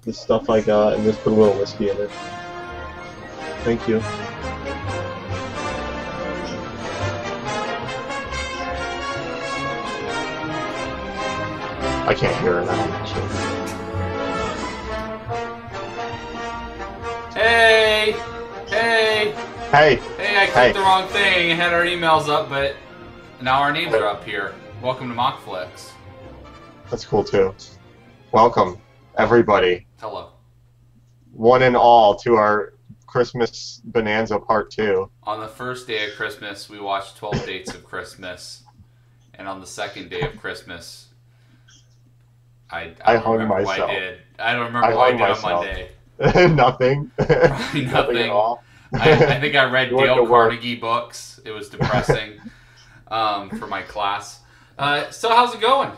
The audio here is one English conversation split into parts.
the stuff I got and just put a little whiskey in it. Thank you. I can't hear it now, actually. Hey! Hey! Hey! Hey, I clicked the wrong thing. I had our emails up, but now our names are up here. Welcome to Mockflix. That's cool, too. Welcome, everybody. Hello. One and all to our Christmas Bonanza Part 2. On the first day of Christmas, we watched 12 Dates of Christmas. And on the second day of Christmas, I hung remember myself. what I did. I don't remember what I did on Monday. Nothing. Probably nothing at all. I think I read You went Dale to work. Carnegie books. It was depressing for my class. So how's it going,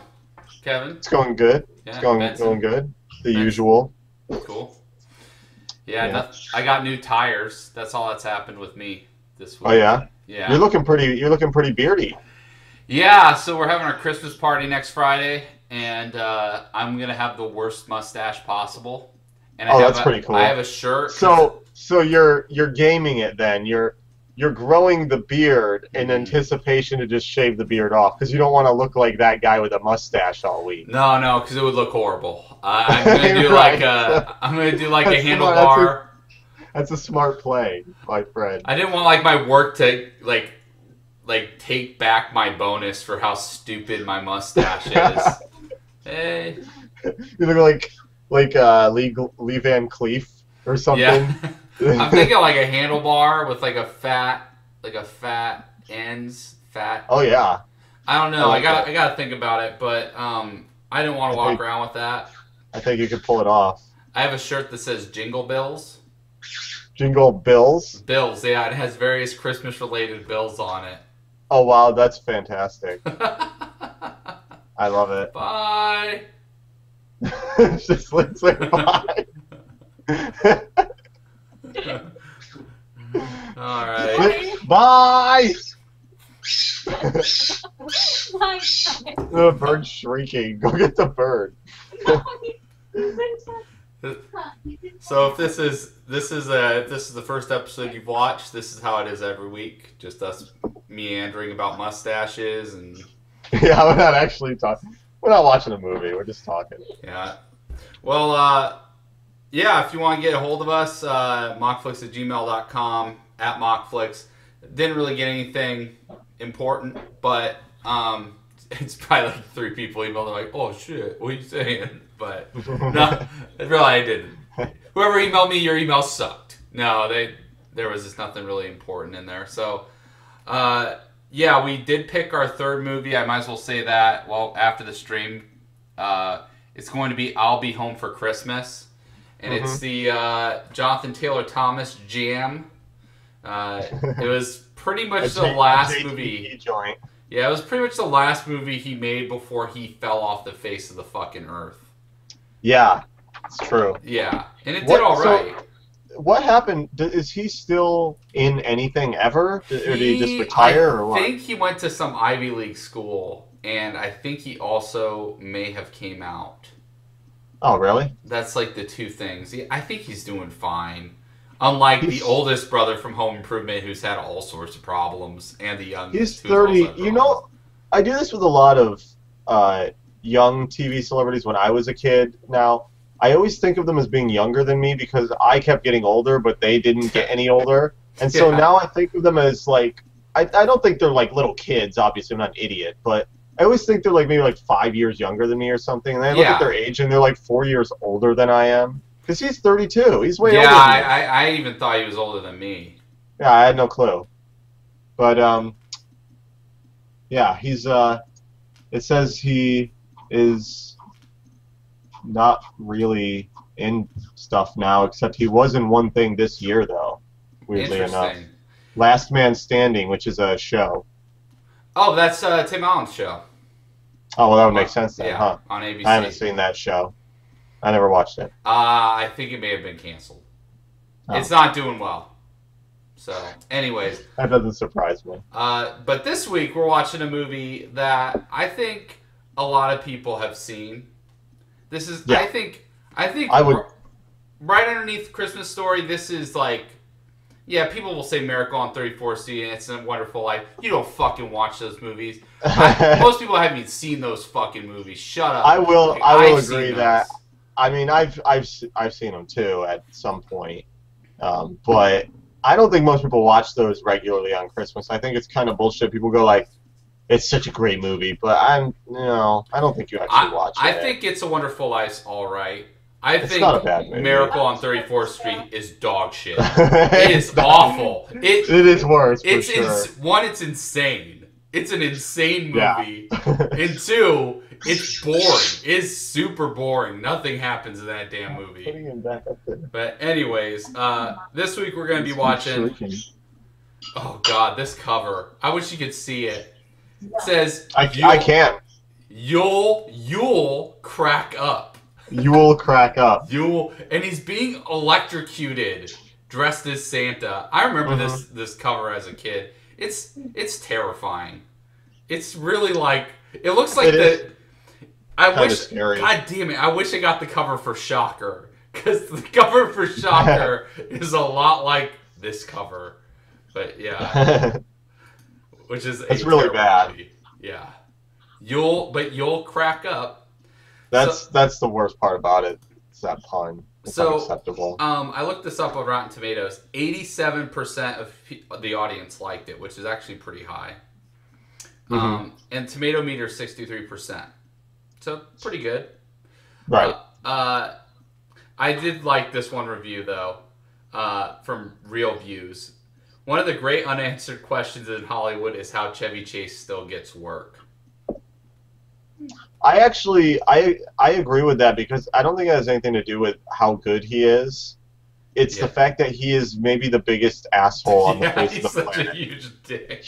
Kevin? It's going good. Yeah, It's going good. The usual. Cool. Yeah. I got new tires. That's all that's happened with me this week. Oh yeah. Yeah. You're looking pretty beardy. Yeah. So we're having our Christmas party next Friday, and I'm gonna have the worst mustache possible. And that's pretty cool. I have a shirt. So you're gaming it then. You're growing the beard in anticipation to just shave the beard off because you don't want to look like that guy with a mustache all week. No, because it would look horrible. I'm gonna do like a handlebar. That's a smart play, my friend. I didn't want like my work to like take back my bonus for how stupid my mustache is. Hey, You look like Lee Van Cleef or something. yeah. I'm thinking like a handlebar with like a fat ends. Oh yeah. I don't know. I gotta think about it, but I didn't want to walk around with that. I think you could pull it off. I have a shirt that says Jingle Bills. Jingle Bills? Bills, yeah. It has various Christmas-related bills on it. Oh wow, that's fantastic. I love it. Bye. It's just like say bye. All right. Bye. Bye. The bird's shrieking. Go get the bird. So if this is the first episode you've watched, this is how it is every week. Just us meandering about mustaches and Yeah, we're not actually talking. We're not watching a movie. We're just talking. yeah. Well, yeah. If you want to get a hold of us, mockflix@gmail.com @mockflix. Didn't really get anything important, but it's probably like 3 people emailed. They're like, "Oh shit, what are you saying?" But no, really, I didn't. Whoever emailed me, your email sucked. No, there was just nothing really important in there. So, yeah, we did pick our third movie. I might as well say that. Well, after the stream, it's going to be "I'll Be Home for Christmas," and it's the Jonathan Taylor Thomas jam. It was pretty much the last movie. Joint. Yeah, it was pretty much the last movie he made before he fell off the face of the fucking earth. Yeah, it's true. Yeah, and it did all right. So, what happened? Is he still in anything ever? Or did he just retire or what? I think he went to some Ivy League school, and I think he also may have came out. Oh, really? That's like the 2 things. I think he's doing fine. Unlike the oldest brother from Home Improvement, who's had all sorts of problems, and the youngest. He's 30. You know, I do this with a lot of young TV celebrities when I was a kid. Now, I always think of them as being younger than me because I kept getting older, but they didn't get any older. And so now I think of them as like, I don't think they're like little kids, obviously, I'm not an idiot, but I always think they're like maybe like 5 years younger than me or something. And then I look at their age and they're like 4 years older than I am. Because he's 32. He's way older than me. I even thought he was older than me. Yeah, I had no clue. But, yeah, he's, it says he is not really in stuff now, except he was in one thing this year, though, weirdly enough. Last Man Standing, which is a show. Oh, that's Tim Allen's show. Oh, well, that would make sense then, yeah, huh? On ABC. I haven't seen that show. I never watched it. I think it may have been canceled. Oh. It's not doing well. So, anyways. That doesn't surprise me. But this week, we're watching a movie that I think a lot of people have seen. This is, I think I would. right underneath Christmas Story, this is like, yeah, people will say Miracle on 34th Street and It's a Wonderful Life. You don't fucking watch those movies. Most people haven't even seen those fucking movies. Shut up. I will. Like, I will I've seen agree those. that. I mean, I've seen them too at some point, but I don't think most people watch those regularly on Christmas. I think it's kind of bullshit. People go like, "It's such a great movie," but I don't think you actually watch it. I think It's a Wonderful Life's all right. I It's think not a bad movie. Miracle on 34th Street is dog shit. It is awful. It is worse, it's for sure. One, it's insane. It's an insane Yeah. movie. And two, it's boring. It's super boring. Nothing happens in that damn movie. Putting him back up there. But anyways, this week we're going to be watching... Oh, God, this cover. I wish you could see it. It says... I can't. You'll crack up. You'll crack up. And he's being electrocuted, dressed as Santa. I remember this cover as a kid. It's terrifying. It's really like it looks like I wish. Scary. God damn it! I wish I got the cover for Shocker, because the cover for Shocker is a lot like this cover. But yeah, which is it's really bad. Movie. Yeah, you'll crack up. That's the worst part about it. It's that pun. It's unacceptable. I looked this up on Rotten Tomatoes. 87% of the audience liked it, which is actually pretty high. And tomato meter 63%. So pretty good. Right. I did like this one review though, from Real Views. One of the great unanswered questions in Hollywood is how Chevy Chase still gets work. I agree with that because I don't think it has anything to do with how good he is. It's the fact that he is maybe the biggest asshole on the face of the planet. He's such a huge dick.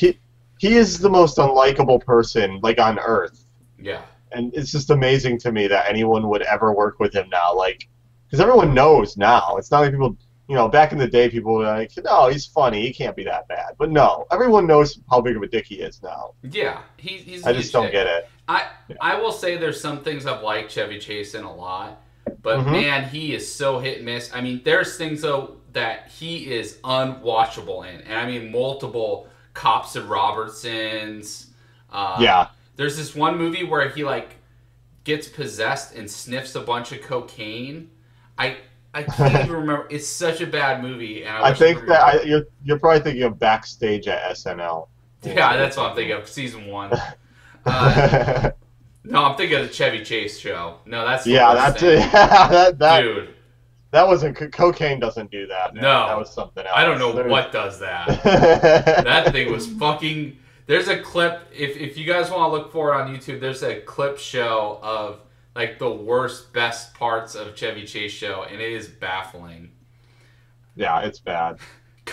He is the most unlikable person like on Earth. Yeah. And it's just amazing to me that anyone would ever work with him now, like, because everyone knows now. It's not like people, back in the day, people were like, no, he's funny, he can't be that bad. But no, everyone knows how big of a dick he is now. Yeah, he's. I just don't get it. I will say there's some things I've liked Chevy Chase in a lot, but man, he is so hit and miss. I mean, there's things though that he is unwatchable in, and I mean multiple Cops and Robertsons. Yeah. There's this one movie where he like gets possessed and sniffs a bunch of cocaine. I can't even remember. It's such a bad movie, and I think that you're probably thinking of Backstage at SNL. Yeah, that's what I'm thinking of. Season 1. No, I'm thinking of the Chevy Chase show. No, that's the worst thing. Dude. That wasn't cocaine. Doesn't do that. Man. No, that was something else. I don't know what does that. That thing was fucking. There's a clip. If you guys want to look for it on YouTube, there's a clip show of like the worst, best parts of Chevy Chase show, and it is baffling. Yeah, it's bad.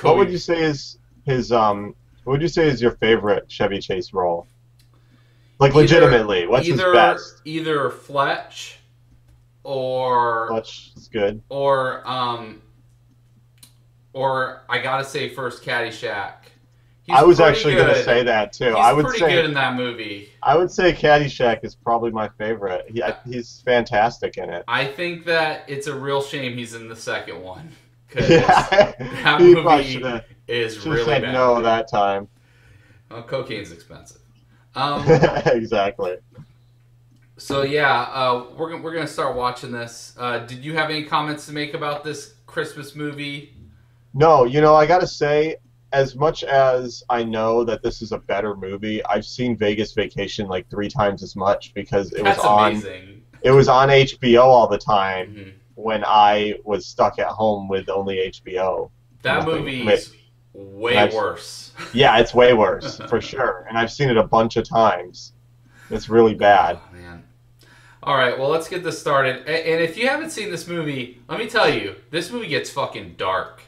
What would you say is his What would you say is your favorite Chevy Chase role? Like legitimately, what's his best? Either Fletch, or Fletch is good. Or I gotta say first Caddyshack. I was actually going to say that too. He's pretty good in that movie. I would say Caddyshack is probably my favorite. He's fantastic in it. I think that it's a real shame he's in the second one. Yeah, that movie is really said bad. No, that time. Well, cocaine's expensive. Exactly. So yeah, we're gonna start watching this. Did you have any comments to make about this Christmas movie? No, I gotta say, as much as I know that this is a better movie, I've seen Vegas Vacation like 3 times as much because it was on HBO all the time when I was stuck at home with only HBO. That movie's way worse. Yeah, it's way worse for sure, and I've seen it a bunch of times. It's really bad. Oh, man. All right, well, let's get this started. And if you haven't seen this movie, let me tell you, this movie gets fucking dark.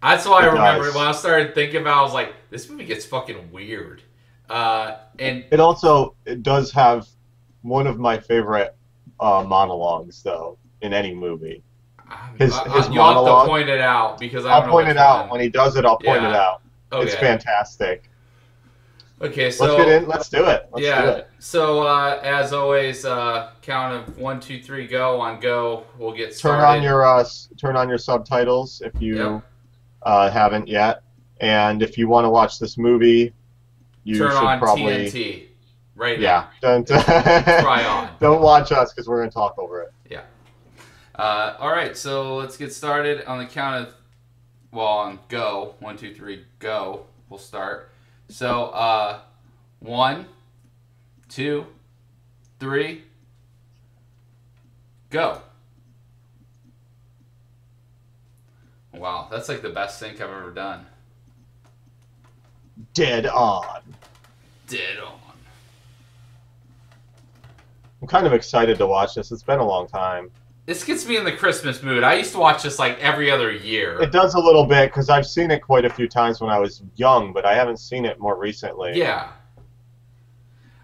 That's why I remember when I started thinking about it, I was like, this movie gets fucking weird. And it does have one of my favorite monologues, though, in any movie. His you'll monologue. have to point it out because I don't know I'll point it out. When he does it, I'll point it out. Okay. It's fantastic. Okay, Let's get so in. Let's do it. Let's do yeah, it. so as always, count of 1, 2, 3, go. On go, we'll get Turn on started. your subtitles if you Yep. haven't yet, and if you want to watch this movie, you Turn should on probably TNT right yeah. now. Don't Try on. don't watch us because we're gonna talk over it. Yeah. All right, so let's get started on the count of, well, on go. 1, 2, 3, go. We'll start. So, 1, 2, 3, go. Wow, that's like the best sync I've ever done. Dead on. Dead on. I'm kind of excited to watch this. It's been a long time. This gets me in the Christmas mood. I used to watch this like every other year. It does a little bit because I've seen it quite a few times when I was young, but I haven't seen it more recently. Yeah.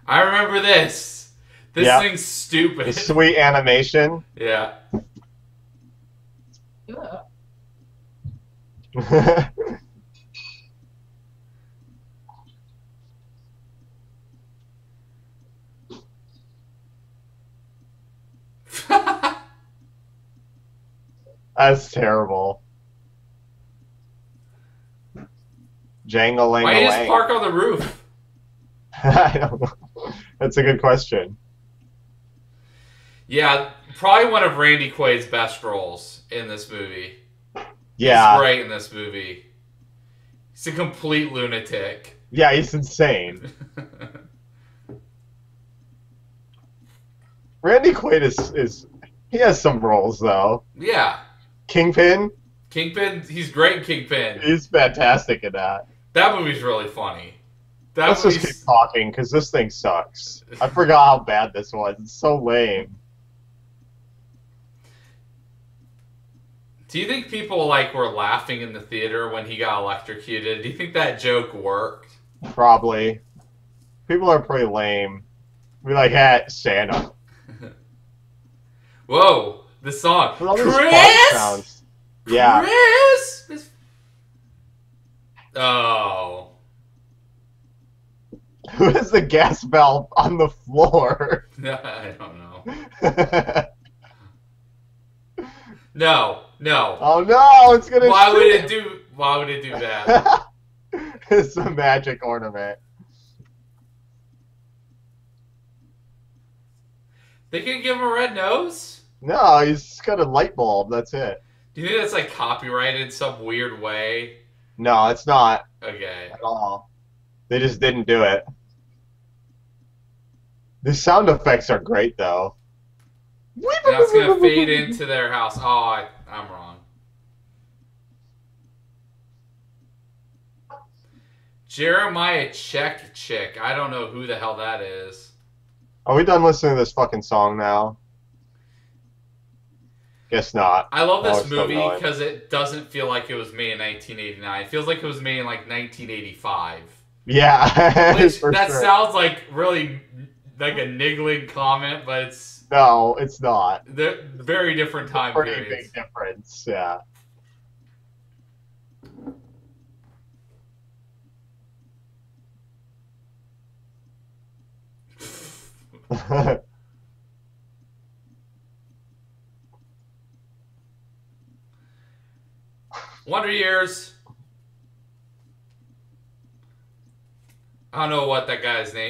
I remember this. This thing's stupid. The sweet animation. Yeah. That's terrible. Jangle-lang-a-lang. Why just park on the roof? I don't know. That's a good question. Yeah, probably one of Randy Quaid's best roles in this movie. Yeah. He's great in this movie. He's a complete lunatic. Yeah, he's insane. Randy Quaid is he has some roles though. Yeah. Kingpin. Kingpin, he's great in Kingpin. He's fantastic in that. That movie's really funny. Let's just keep talking because this thing sucks. I forgot how bad this was. It's so lame. Do you think people were laughing in the theater when he got electrocuted? Do you think that joke worked? Probably. People are pretty lame. Be like, hey, Santa. Whoa, the song. Chris! Yeah. Chris! Oh. Who is the gas valve on the floor? I don't know. No. Oh no, it's gonna Why would shoot it do that? It's a magic ornament. They can give him a red nose? No, he's got a light bulb, that's it. Do you think that's copyrighted some weird way? No, it's not. Okay. At all. They just didn't do it. The sound effects are great though. Now it's gonna fade into their house. Oh, I'm wrong. Jeremiah Chick. I don't know who the hell that is. Are we done listening to this fucking song now? Guess not. I love this movie because it doesn't feel like it was made in 1989. It feels like it was made in 1985. Yeah. Which that sounds really like a niggling comment, but it's no, it's not. They're very different time Pretty periods. big difference, yeah. Wonder Years. I don't know what that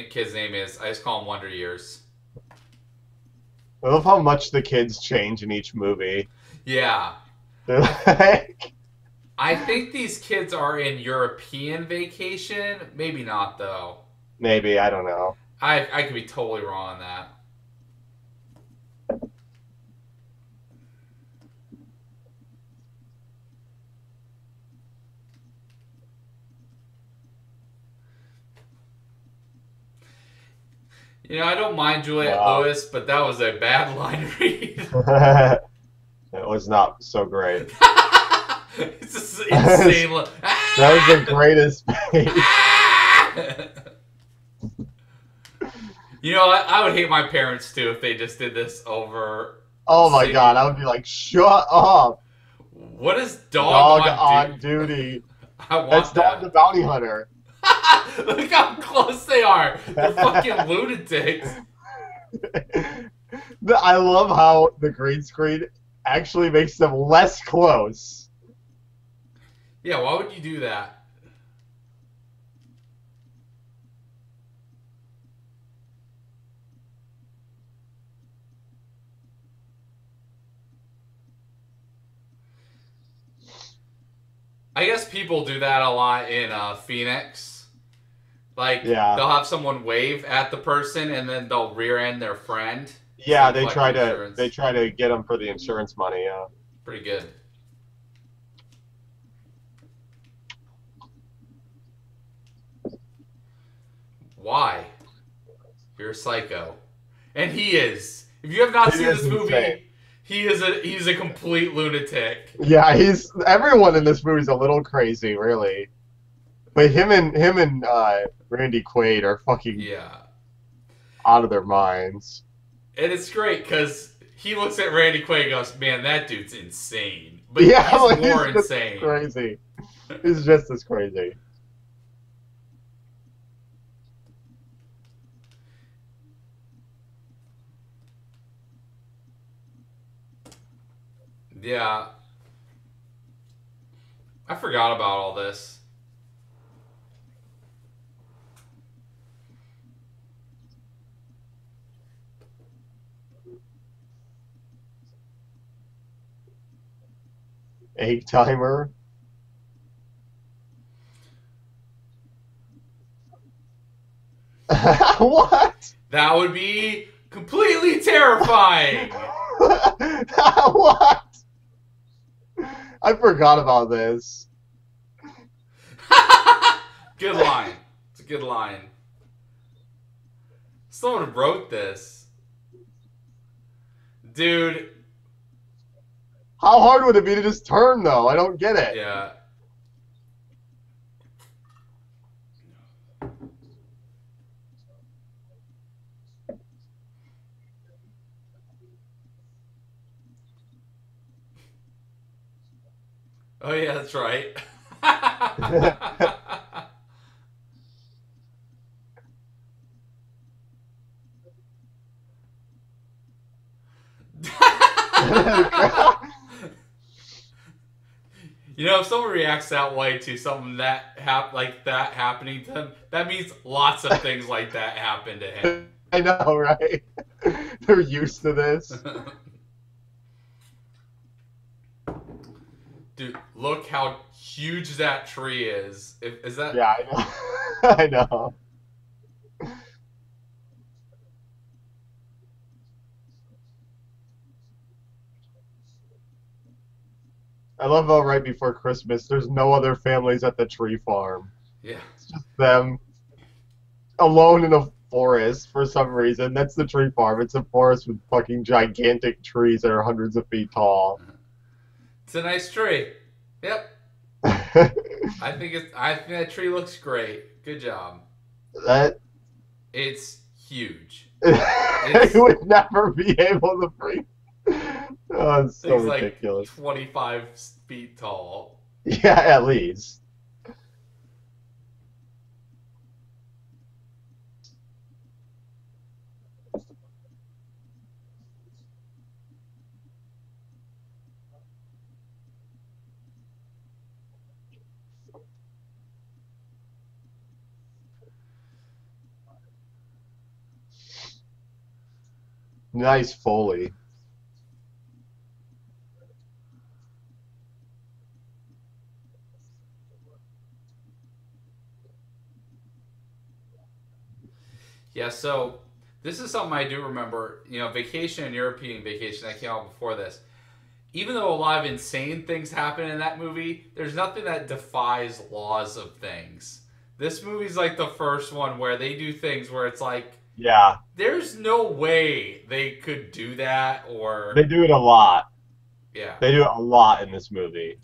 kid's name is. I just call him Wonder Years. I love how much the kids change in each movie. Yeah. They're like... I think these kids are in European Vacation. Maybe not, though. Maybe, I don't know. I could be totally wrong on that. I don't mind Juliette Lewis, but that was a bad line read. It was not so great. It's just insane. That was the greatest face. I would hate my parents too if they just did this over. Oh my god, I would be like, shut up. What is Dog on Duty? I want That's that. Dog the Bounty Hunter. Look how close they are. They're fucking lunatics. I love how the green screen actually makes them less close. Yeah, why would you do that? I guess people do that a lot in Phoenix. Like, Yeah. they'll have someone wave at the person and then they'll rear end their friend so Yeah, they collect they insurance. try to get them for the insurance money. Yeah. Pretty good. Why? You're a psycho. And he is. If you have not It seen is this insane. movie, he's a complete lunatic. Yeah, he's everyone in this movie's a little crazy, really. But him and Randy Quaid are fucking Yeah. out of their minds. And it's great because he looks at Randy Quaid and goes, man, that dude's insane. But Yeah, he's like, more he's just insane. crazy. He's just as crazy. Yeah. I forgot about all this. Egg timer. What? That would be completely terrifying. What? I forgot about this. Good line. It's a good line. Someone wrote this. Dude, How hard would it be to just turn, though? I don't get it. yeah. Oh, yeah, that's right. You know, if someone reacts that way to something like that happening to them, that means lots of things like that happen to him. I know, right? They're used to this. Dude, look how huge that tree is. Is that? Yeah, I know. I know. I love how right before Christmas, there's no other families at the tree farm. Yeah. It's just them alone in a forest for some reason. That's the tree farm. It's a forest with fucking gigantic trees that are hundreds of feet tall. It's a nice tree. Yep. I think that tree looks great. Good job. That It's huge. I would never be able to breathe. Oh, it's so Things like ridiculous. 25 feet tall. Yeah, at least. Nice Foley. Yeah, so this is something I do remember. You know, Vacation and European Vacation that came out before this. Even though a lot of insane things happen in that movie, there's nothing that defies laws of things. This movie's like the first one where they do things where it's like, Yeah, there's no way they could do that, or they do it a lot. yeah, They do it a lot in this movie.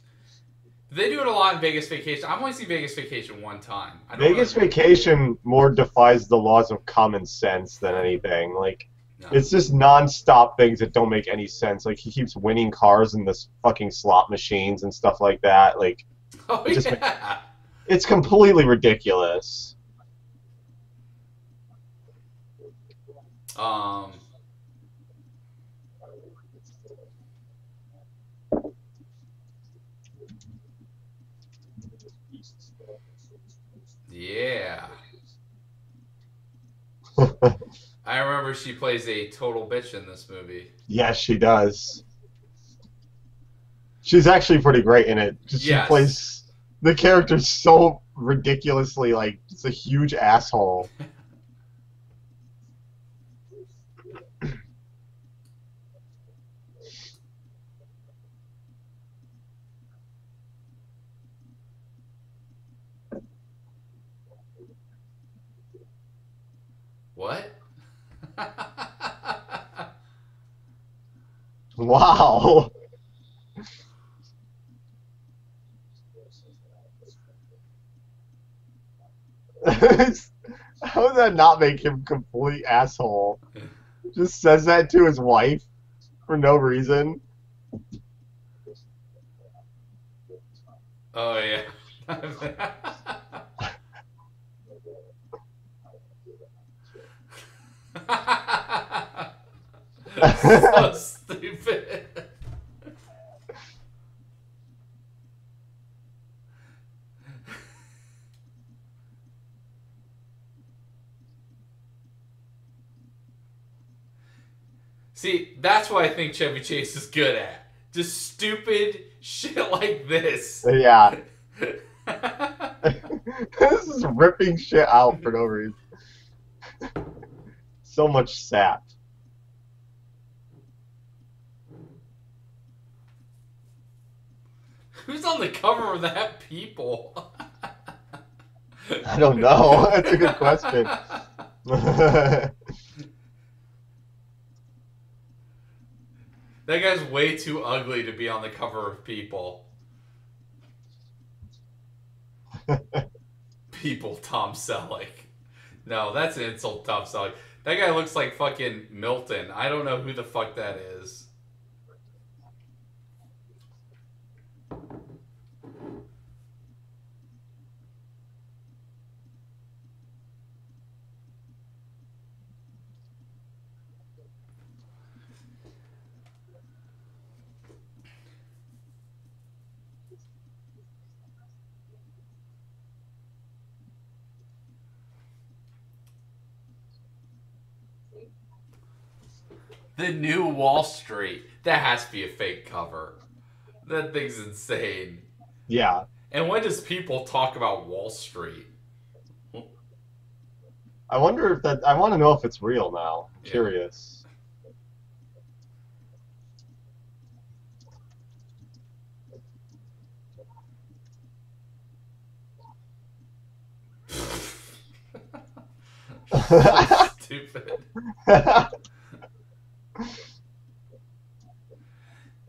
they do it a lot in Vegas Vacation. I've only seen Vegas Vacation one time. I don't Vegas really, Vacation more defies the laws of common sense than anything. Like, no. it's just non-stop things that don't make any sense. Like, he keeps winning cars in this fucking slot machines and stuff like that. Like, Oh it just yeah, It's completely ridiculous. Um, yeah. I remember she plays a total bitch in this movie. Yes, she does. She's actually pretty great in it. 'Cause she Yes. plays the character so ridiculously, like, it's a huge asshole. What? Wow. How does that not make him a complete asshole? Just says that to his wife for no reason. Oh yeah. So stupid. See, that's what I think Chevy Chase is good at. Just stupid shit like this. Yeah. This is ripping shit out for no reason. So much sap. Who's on the cover of that People? I don't know. That's a good question. That guy's way too ugly to be on the cover of People. People, Tom Selleck. No, that's an insult, Tom Selleck. That guy looks like fucking Milton. I don't know who the fuck that is. The New Wall Street. That has to be a fake cover. That thing's insane. Yeah. And when does People talk about Wall Street? I wonder if that. I want to know if it's real now. I'm Yeah. curious. So stupid.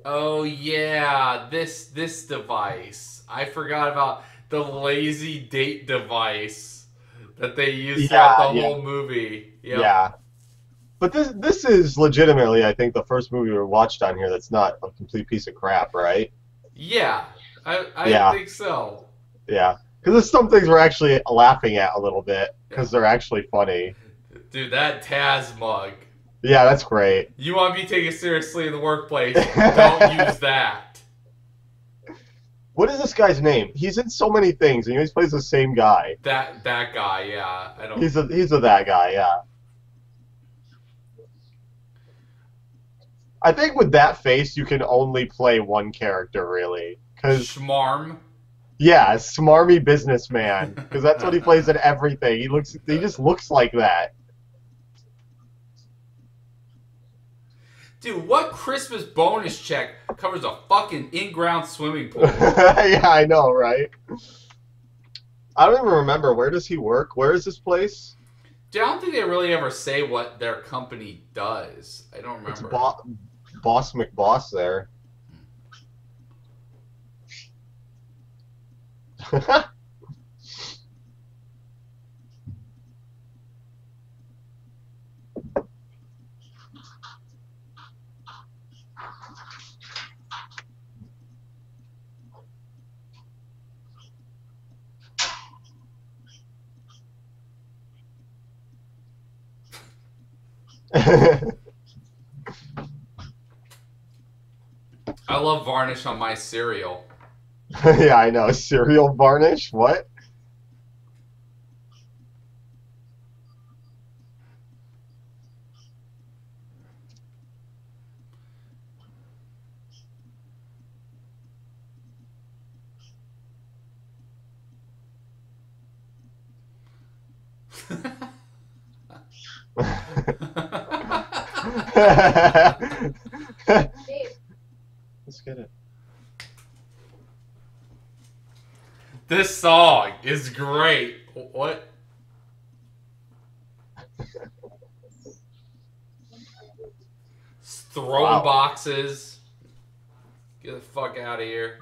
Oh yeah, this device. I forgot about the lazy date device that they used throughout the whole movie. Yep. Yeah. But this is legitimately, I think, the first movie we watched on here that's not a complete piece of crap, right? Yeah, I Yeah. think so. Yeah. Because there's some things we're actually laughing at a little bit because they're actually funny. Dude, that Taz mug. Yeah, that's great. You want to be taken seriously in the workplace? Don't use that. What is this guy's name? He's in so many things, and he always plays the same guy. That guy, yeah. I don't. He's a that guy, yeah. I think with that face, you can only play one character, really. Schmarm. Yeah, smarmy businessman. Because that's what he plays in everything. He just looks like that. Dude, what Christmas bonus check covers a fucking in-ground swimming pool? Yeah, I know, right? I don't even remember. Where does he work? Where is this place? Dude, I don't think they really ever say what their company does. I don't remember. It's Boss McBoss there. I love varnish on my cereal. Yeah, I know. Cereal varnish? What? Let's get it. This song is great. What? Throwing Wow. boxes. Get the fuck out of here.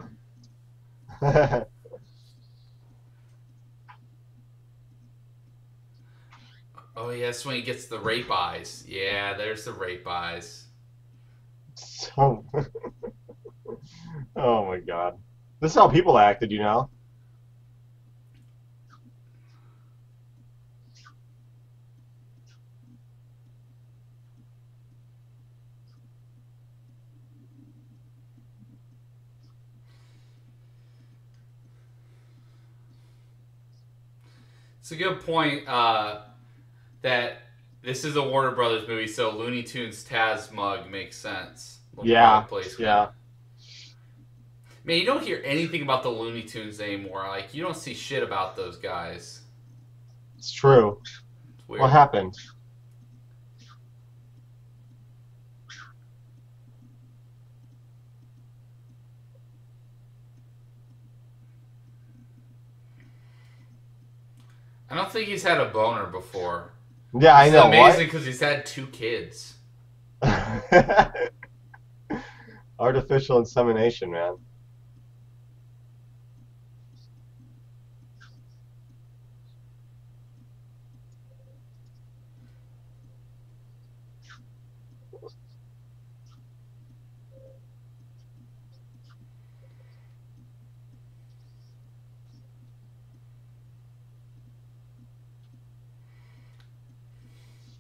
Oh, yeah, that's when he gets the rape eyes. Yeah, there's the rape eyes. So, oh my God. This is how people acted, you know? It's a good point that this is a Warner Brothers movie, so Looney Tunes Taz mug makes sense. Little Yeah, product placement. yeah. Man, you don't hear anything about the Looney Tunes anymore. Like, you don't see shit about those guys. It's true. It's weird. What happened? I don't think he's had a boner before. Yeah, I know. It's amazing because he's had 2 kids. Artificial insemination, man.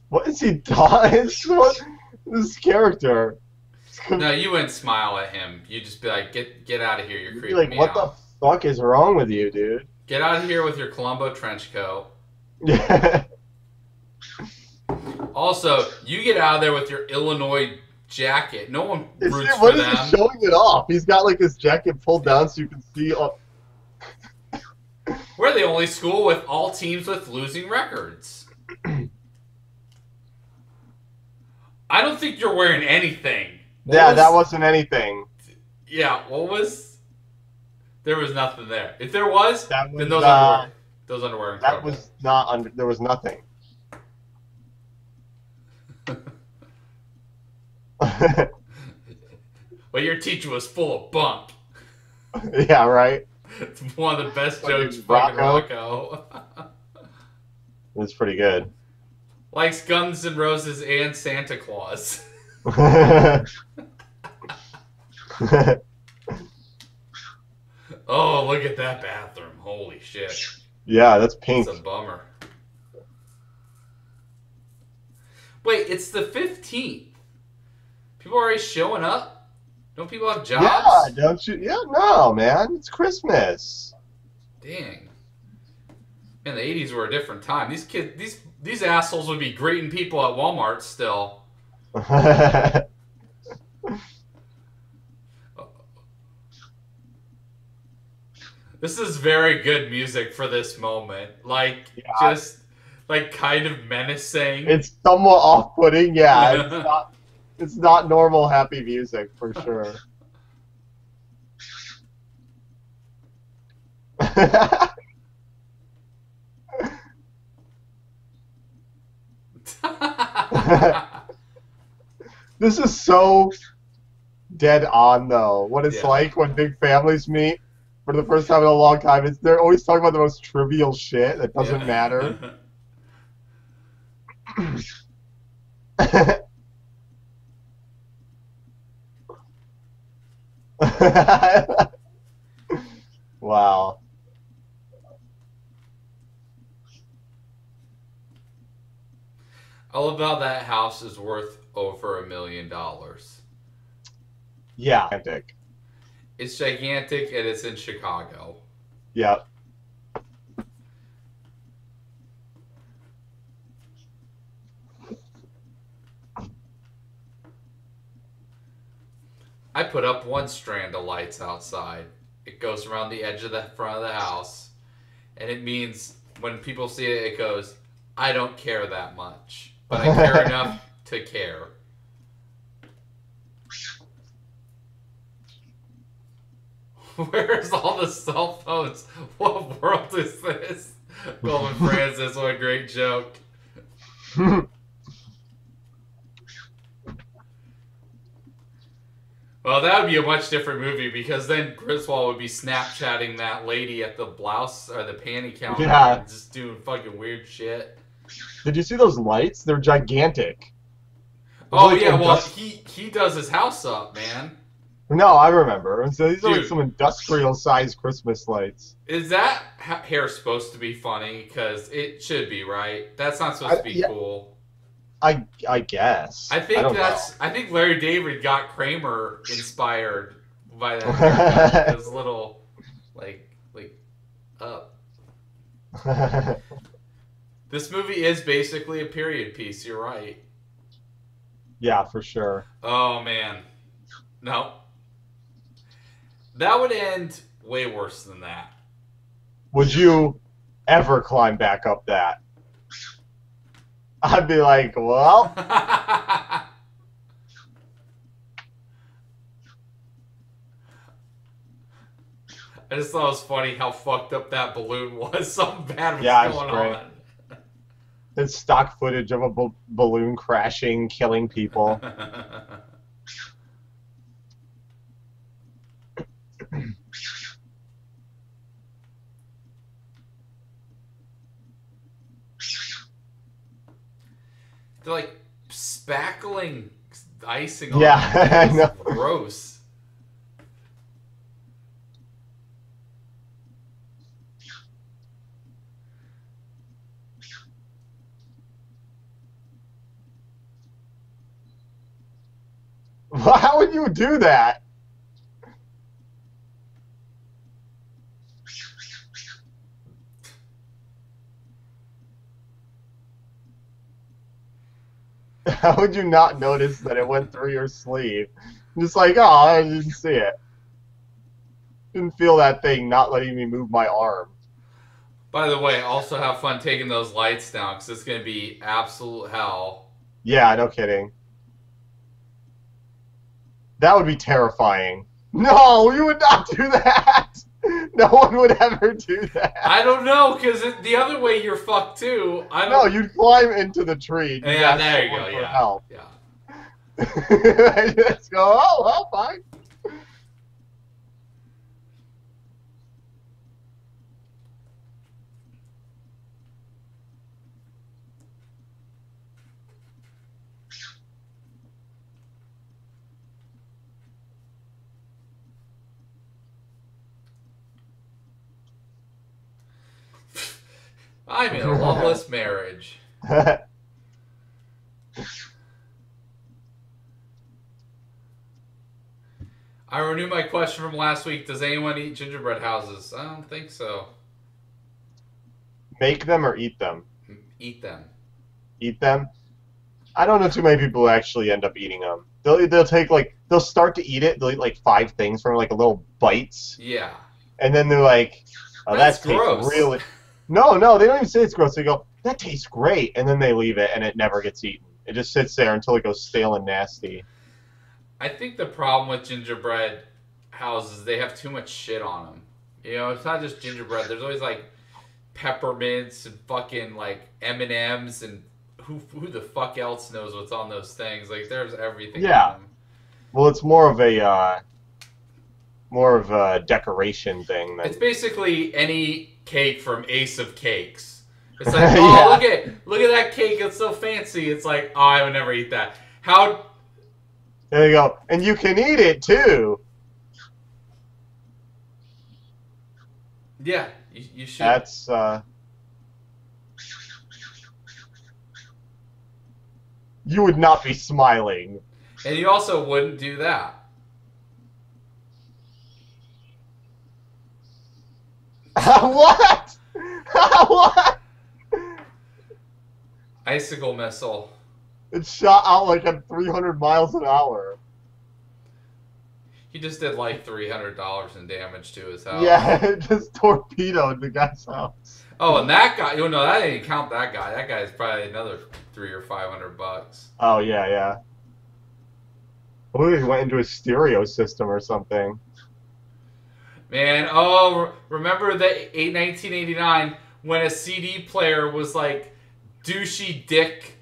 What is he doing? What this character? No, you wouldn't smile at him. You'd just be like, get out of here. You're You'd be creeping like, me what out. the fuck is wrong with you, dude? Get out of here with your Columbo trench coat. Yeah. Also, you get out of there with your Illinois jacket. No one roots for What is them. he showing it off? He's got like his jacket pulled down so you can see. We're the only school with all teams with losing records. I don't think you're wearing anything. That wasn't anything. Yeah, what was? There was nothing there. If there was, That was then those underwear. Those underwear are incredible. That was not under. There was nothing. Well, your teacher was full of bunk. Yeah, right. It's one of the best Fucking jokes, fucking Rocco. It's pretty good. Likes Guns N' Roses and Santa Claus. Oh, look at that bathroom. Holy shit. Yeah, that's pink. It's a bummer. Wait, it's the 15th. People are already showing up? Don't people have jobs? Yeah, don't you? Yeah, no, man. It's Christmas. Dang. Man, the 80s were a different time. These assholes would be greeting people at Walmart still. This is very good music for this moment. Like, just, like, kind of menacing. It's somewhat off-putting, yeah. It's not normal happy music, for sure. This is so dead on, though. What it's like when big families meet for the first time in a long time. They're always talking about the most trivial shit that doesn't matter. Wow. All about that house is worth over $1 million. Yeah. Gigantic. It's gigantic and it's in Chicago. Yeah. I put up one strand of lights outside. It goes around the edge of the front of the house. And it means when people see it, it goes, I don't care that much. But I care enough to care. Where's all the cell phones? What world is this? Golden Francis, what a great joke. Well, that would be a much different movie because then Griswold would be Snapchatting that lady at the blouse or the panty counter and just doing fucking weird shit. Did you see those lights? They're gigantic. Oh, like, yeah, well, he does his house up, man. No, I remember. So these are like some industrial-sized Christmas lights. Is that hair supposed to be funny? Because it should be, right? That's not supposed to be cool. I guess. I think Larry David got Kramer inspired by that haircut. His little like up. This movie is basically a period piece, you're right. Yeah, for sure. Oh man. No. That would end way worse than that. Would you ever climb back up that? I'd be like, well. I just thought it was funny how fucked up that balloon was. Something bad was going on. It's stock footage of a balloon crashing, killing people. They're like spackling icing on I know. Gross. How would you do that? How would you not notice that it went through your sleeve? Just like, oh, I didn't see it. Didn't feel that thing not letting me move my arm. By the way, also have fun taking those lights down because it's going to be absolute hell. Yeah, no kidding. That would be terrifying. No, you would not do that. No one would ever do that. I don't know, because the other way you're fucked too. No, you'd climb into the tree. Yeah, there you go. Yeah. Help. Yeah. Just go, oh, well, fine. I'm in a loveless marriage. I renew my question from last week. Does anyone eat gingerbread houses? I don't think so. Make them or eat them? Eat them. Eat them? I don't know too many people who actually end up eating them. They'll take they'll start to eat it. They'll eat like 5 things from like a little bites. Yeah. And then they're like, oh, that's gross. Really. No, they don't even say it's gross. They go, that tastes great, and then they leave it, and it never gets eaten. It just sits there until it goes stale and nasty. I think the problem with gingerbread houses, they have too much shit on them. You know, it's not just gingerbread. There's always like peppermints and fucking like M&Ms and who the fuck else knows what's on those things. Like there's everything on them. Well, it's more of a decoration thing. It's basically any cake from Ace of Cakes. It's like, oh, look at that cake. It's so fancy. It's like, oh, I would never eat that. How? There you go. And you can eat it, too. Yeah, you should. That's, you would not be smiling. And you also wouldn't do that. What? What? Icicle missile. It shot out like at 300 miles an hour. He just did like $300 in damage to his house. Yeah, it just torpedoed the guy's house. Oh, and that guy, you know, that didn't count that guy. That guy's probably another $300 or $500. Oh, yeah, yeah. Oh, he went into a stereo system or something. Man, oh, remember the 1989 when a CD player was like douchey dick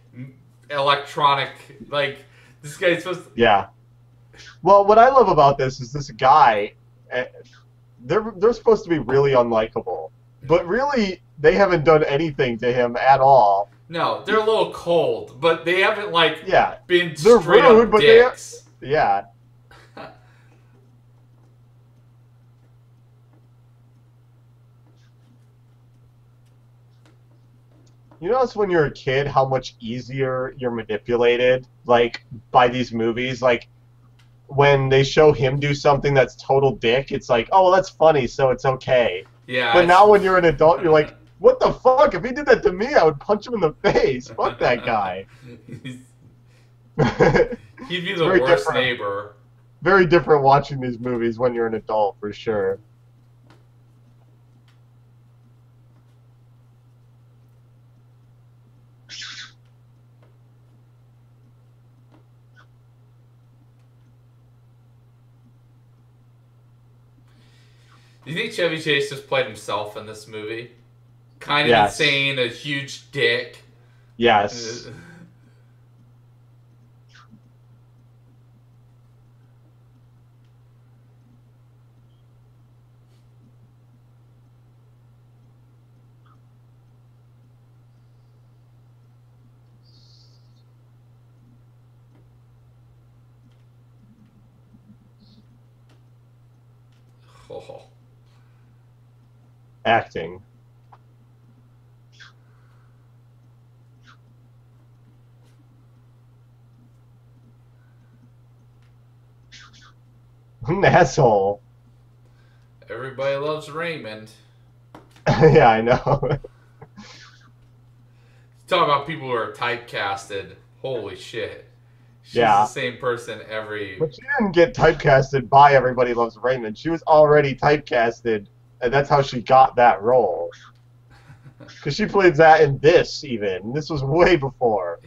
electronic, like this guy's supposed to... Yeah. Well, what I love about this is this guy, they're supposed to be really unlikable, but really they haven't done anything to him at all. No, they're a little cold, but they haven't like been they're straight rude, up but dicks. Yeah. You notice when you're a kid how much easier you're manipulated, like, by these movies? Like, when they show him do something that's total dick, it's like, oh, well, that's funny, so it's okay. Yeah. But now when you're an adult, you're like, what the fuck? If he did that to me, I would punch him in the face. Fuck that guy. He'd be the worst neighbor. Very different watching these movies when you're an adult, for sure. Do you think Chevy Chase just played himself in this movie? Kind of insane, a huge dick. Yes. Oh. Acting. An asshole. Everybody loves Raymond. Yeah, I know. Talk about people who are typecasted. Holy shit. She's the same person every... But she didn't get typecasted by Everybody Loves Raymond. She was already typecasted, and that's how she got that role. Because she played that in this, even. This was way before.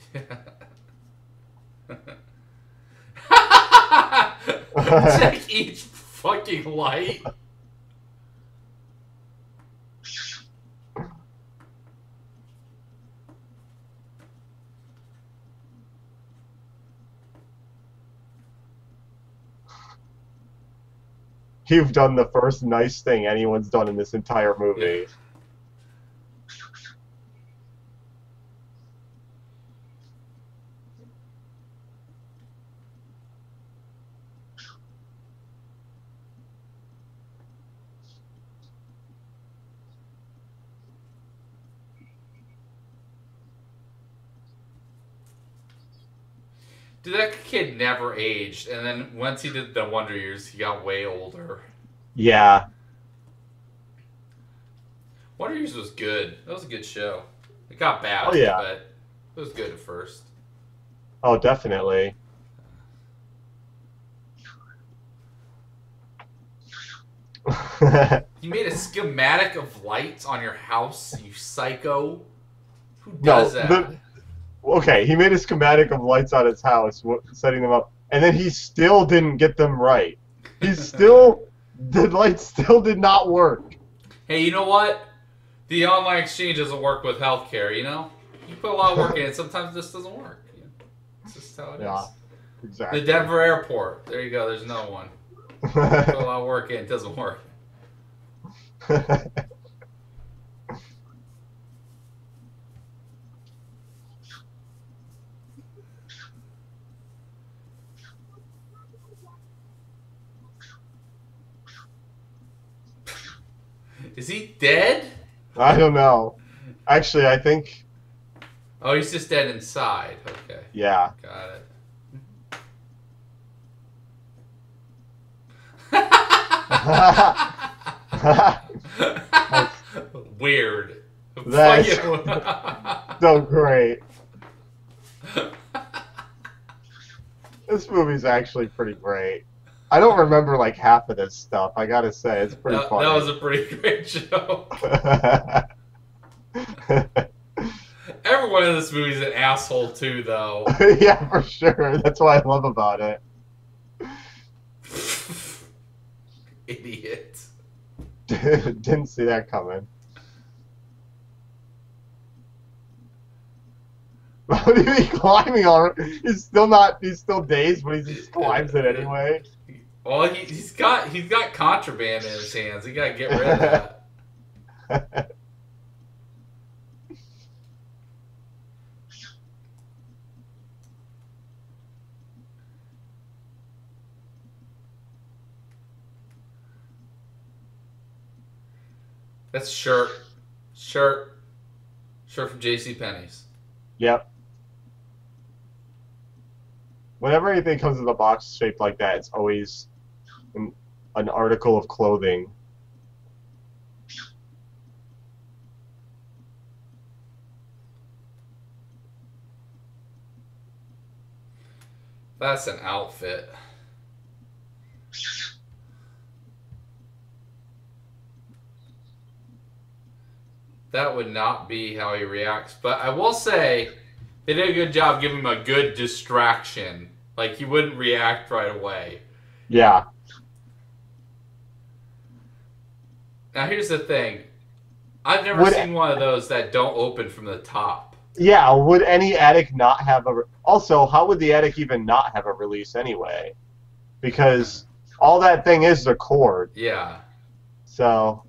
Check each fucking light. You've done the first nice thing anyone's done in this entire movie. Yeah. Dude, that kid never aged, and then once he did the Wonder Years, he got way older. Yeah. Wonder Years was good. That was a good show. It got bad, but it was good at first. Oh, definitely. You made a schematic of lights on your house, you psycho. Who does that? Okay, he made a schematic of lights on his house, setting them up, and then he still didn't get them right. The lights still did not work. Hey, you know what? The online exchange doesn't work with healthcare, you know? You put a lot of work in it, sometimes this doesn't work. It's just how it is. Exactly. The Denver airport. There you go, there's no one. You put a lot of work in, it doesn't work. Is he dead? I don't know. Actually, I think Oh, he's just dead inside. Okay. Yeah. Got it. That's Weird. that's Fucking. so great. This movie's actually pretty great. I don't remember like half of this stuff. I gotta say, it's pretty That funny. was a pretty great joke. Everyone in this movie is an asshole too, though. Yeah, for sure. That's what I love about it. Idiot. Didn't see that coming. What are you climbing on? He's still not. He's still dazed, but he just climbs it anyway. Well, he's got contraband in his hands. He got to get rid of that. That's shirt from J.C. Penney's. Yep. Whenever anything comes in a box shaped like that, it's always an article of clothing. That's an outfit. That would not be how he reacts. But I will say, they did a good job giving him a good distraction. Like, he wouldn't react right away. Yeah. Now, here's the thing. I've never seen one of those that don't open from the top. Yeah, would any attic not have a... Also, how would the attic even not have a release anyway? Because all that thing is the cord. Yeah. So...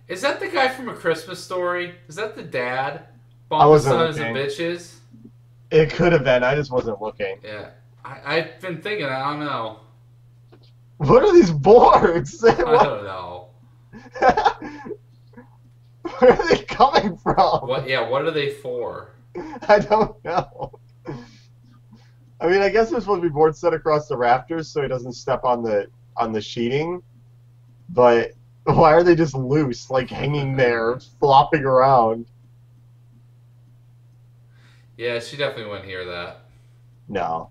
Is that the guy from A Christmas Story? Is that the dad? I wasn't Sons looking. and bitches? It could have been. I just wasn't looking. Yeah. I've been thinking, I don't know. What are these boards? I don't know. Where are they coming from? What are they for? I don't know. I mean, I guess there's supposed to be boards set across the rafters so he doesn't step on the sheeting. But why are they just loose, like hanging there, flopping around? Yeah, she definitely wouldn't hear that. No.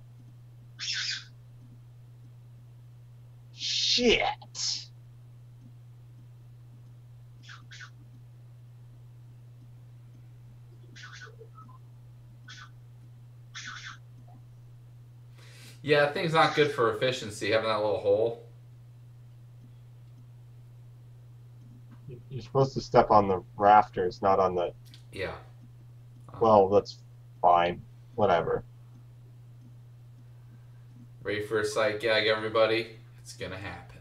Shit. Yeah, that thing's not good for efficiency, having that little hole. You're supposed to step on the rafters, not on the... Yeah. Well, that's fine. Whatever. Ready for a sight gag, everybody? It's gonna happen.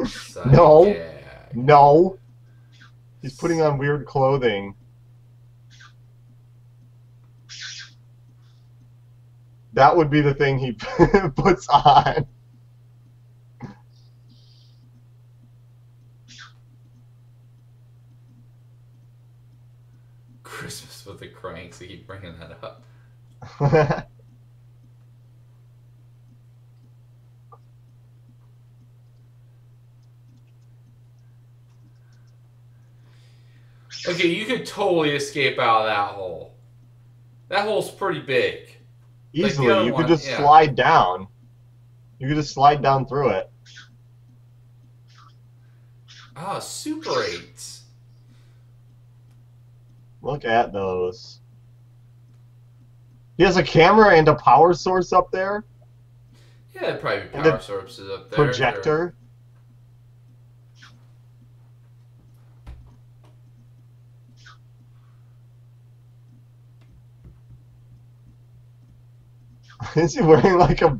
Sight No. gag. No. He's putting on weird clothing. That would be the thing he puts on. Christmas with the cranks. They keep bringing that up. Okay, you could totally escape out of that hole. That hole's pretty big. Easily, like you could just slide down. You could just slide down through it. Ah, Super 8s. Look at those. He has a camera and a power source up there. Yeah, there'd probably be power sources up there. Projector. Is he wearing like a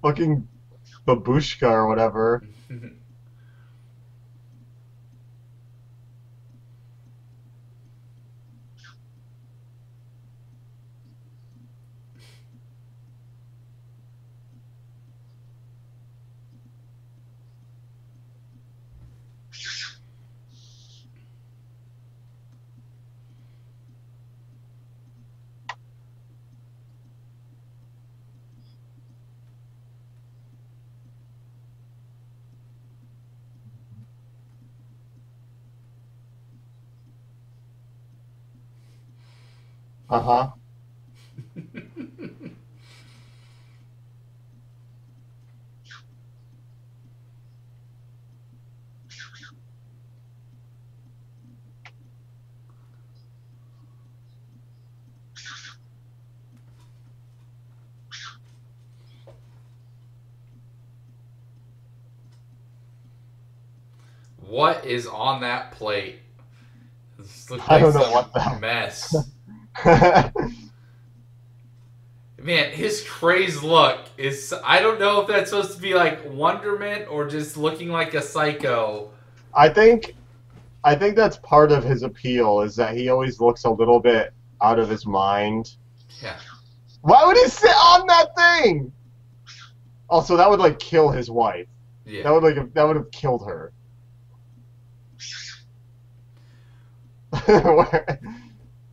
fucking babushka or whatever? Uh-huh. What is on that plate? This looks I like don't know some what the mess. hell. Man, his crazed look is. I don't know if that's supposed to be like wonderment or just looking like a psycho. I think I think that's part of his appeal is that he always looks a little bit out of his mind. Yeah. Why would he sit on that thing? Also, that would like kill his wife. Yeah. That would have killed her.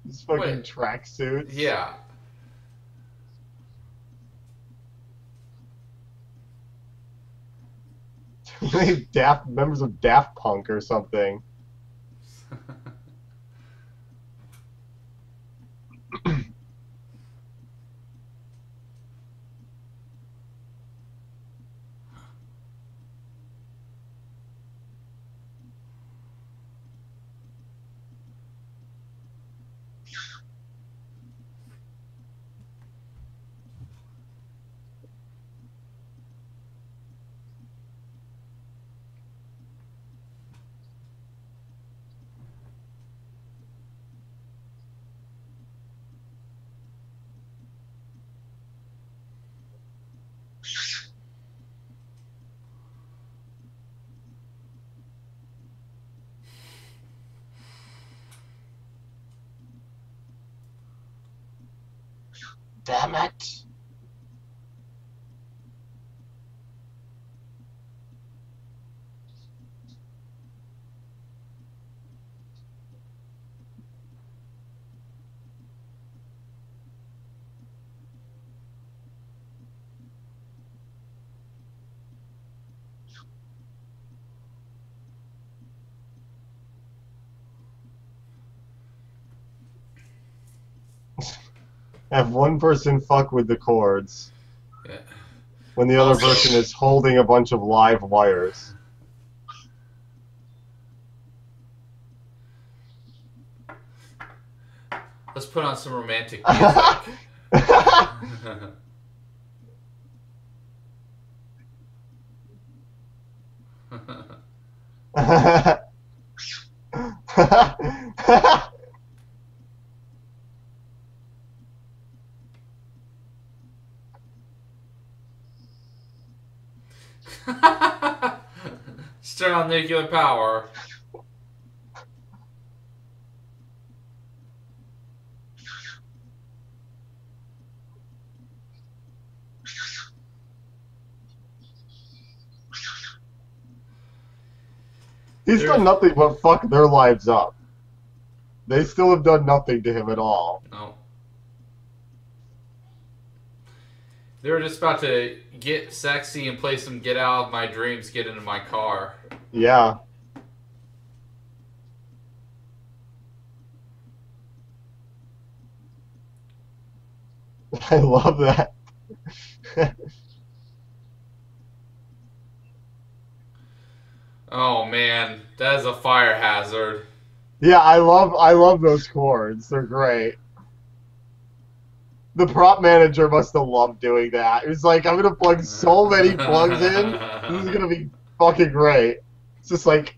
These fucking Wait. tracksuits. Yeah. Daft members of Daft Punk or something. Damn it. Have one person fuck with the cords Yeah. when the other Also- person is holding a bunch of live wires. Let's put on some romantic music. Just turn on nuclear power. He's done nothing but fuck their lives up. They still have done nothing to him at all. No. They were just about to get sexy and play some Get Out of My Dreams, Get Into My Car. Yeah. I love that. Oh man, that is a fire hazard. Yeah, I love those chords. They're great. The prop manager must have loved doing that. He was like, I'm gonna plug so many plugs in. This is gonna be fucking great. It's just like,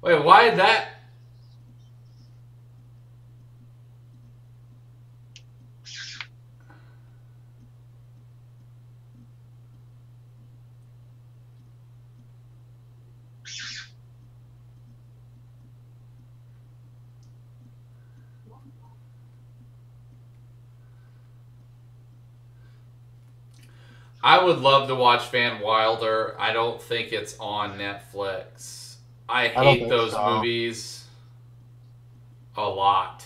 Wait, why that? I would love to watch Van Wilder. I don't think it's on Netflix. I don't hate think those so. movies a lot.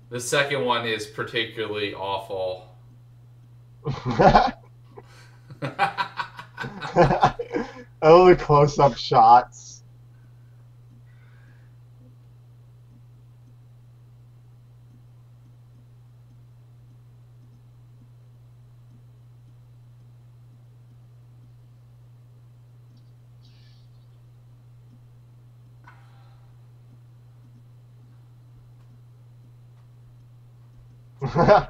The second one is particularly awful. I love the close-up shots. Well,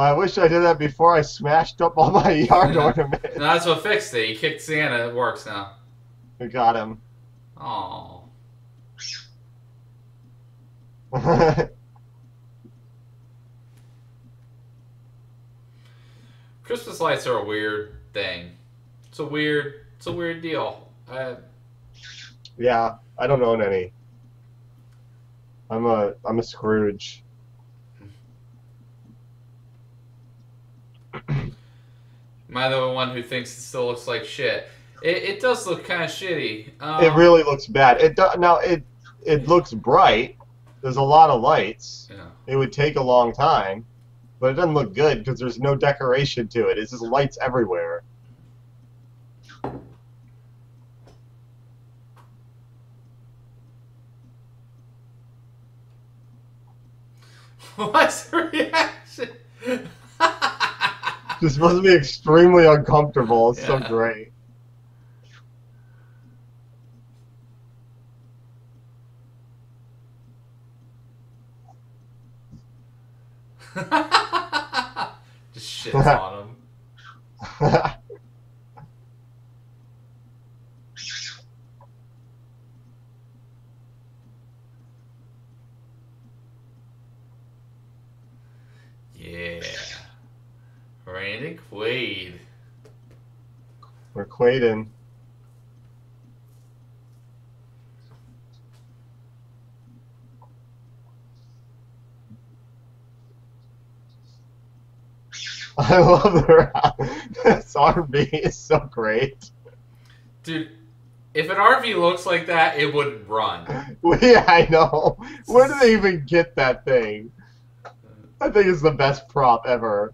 I wish I did that before I smashed up all my yard No, ornaments. that's what fixed it. You kicked Santa. It works now. I got him. Oh. Christmas lights are a weird thing. It's a weird deal. Yeah, I don't own any. I'm a Scrooge. Am I the one who thinks it still looks like shit? It does look kind of shitty. It really looks bad. Now it looks bright. There's a lot of lights. Yeah. It would take a long time, but it doesn't look good because there's no decoration to it. It's just lights everywhere. What's the reaction? It's supposed to be extremely uncomfortable. It's so Yeah. great. Just shits on him. Yeah. Randy Quaid. We're Quaden. I love this R&B is so great. Dude, if an RV looks like that, it wouldn't run. Yeah, I know. Where do they even get that thing? I think it's the best prop ever.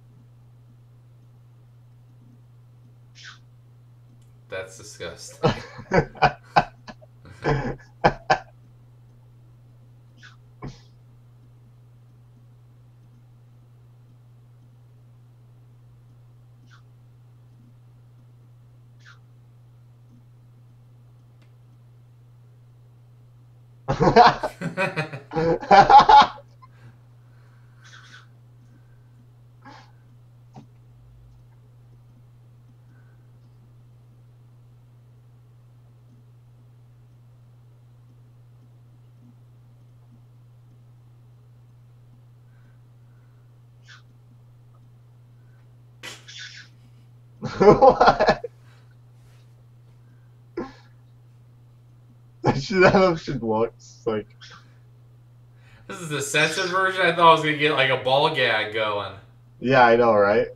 That's disgusting. What? That shit looks like. This is the censored version. I thought I was gonna get like a ball gag going. Yeah, I know, right?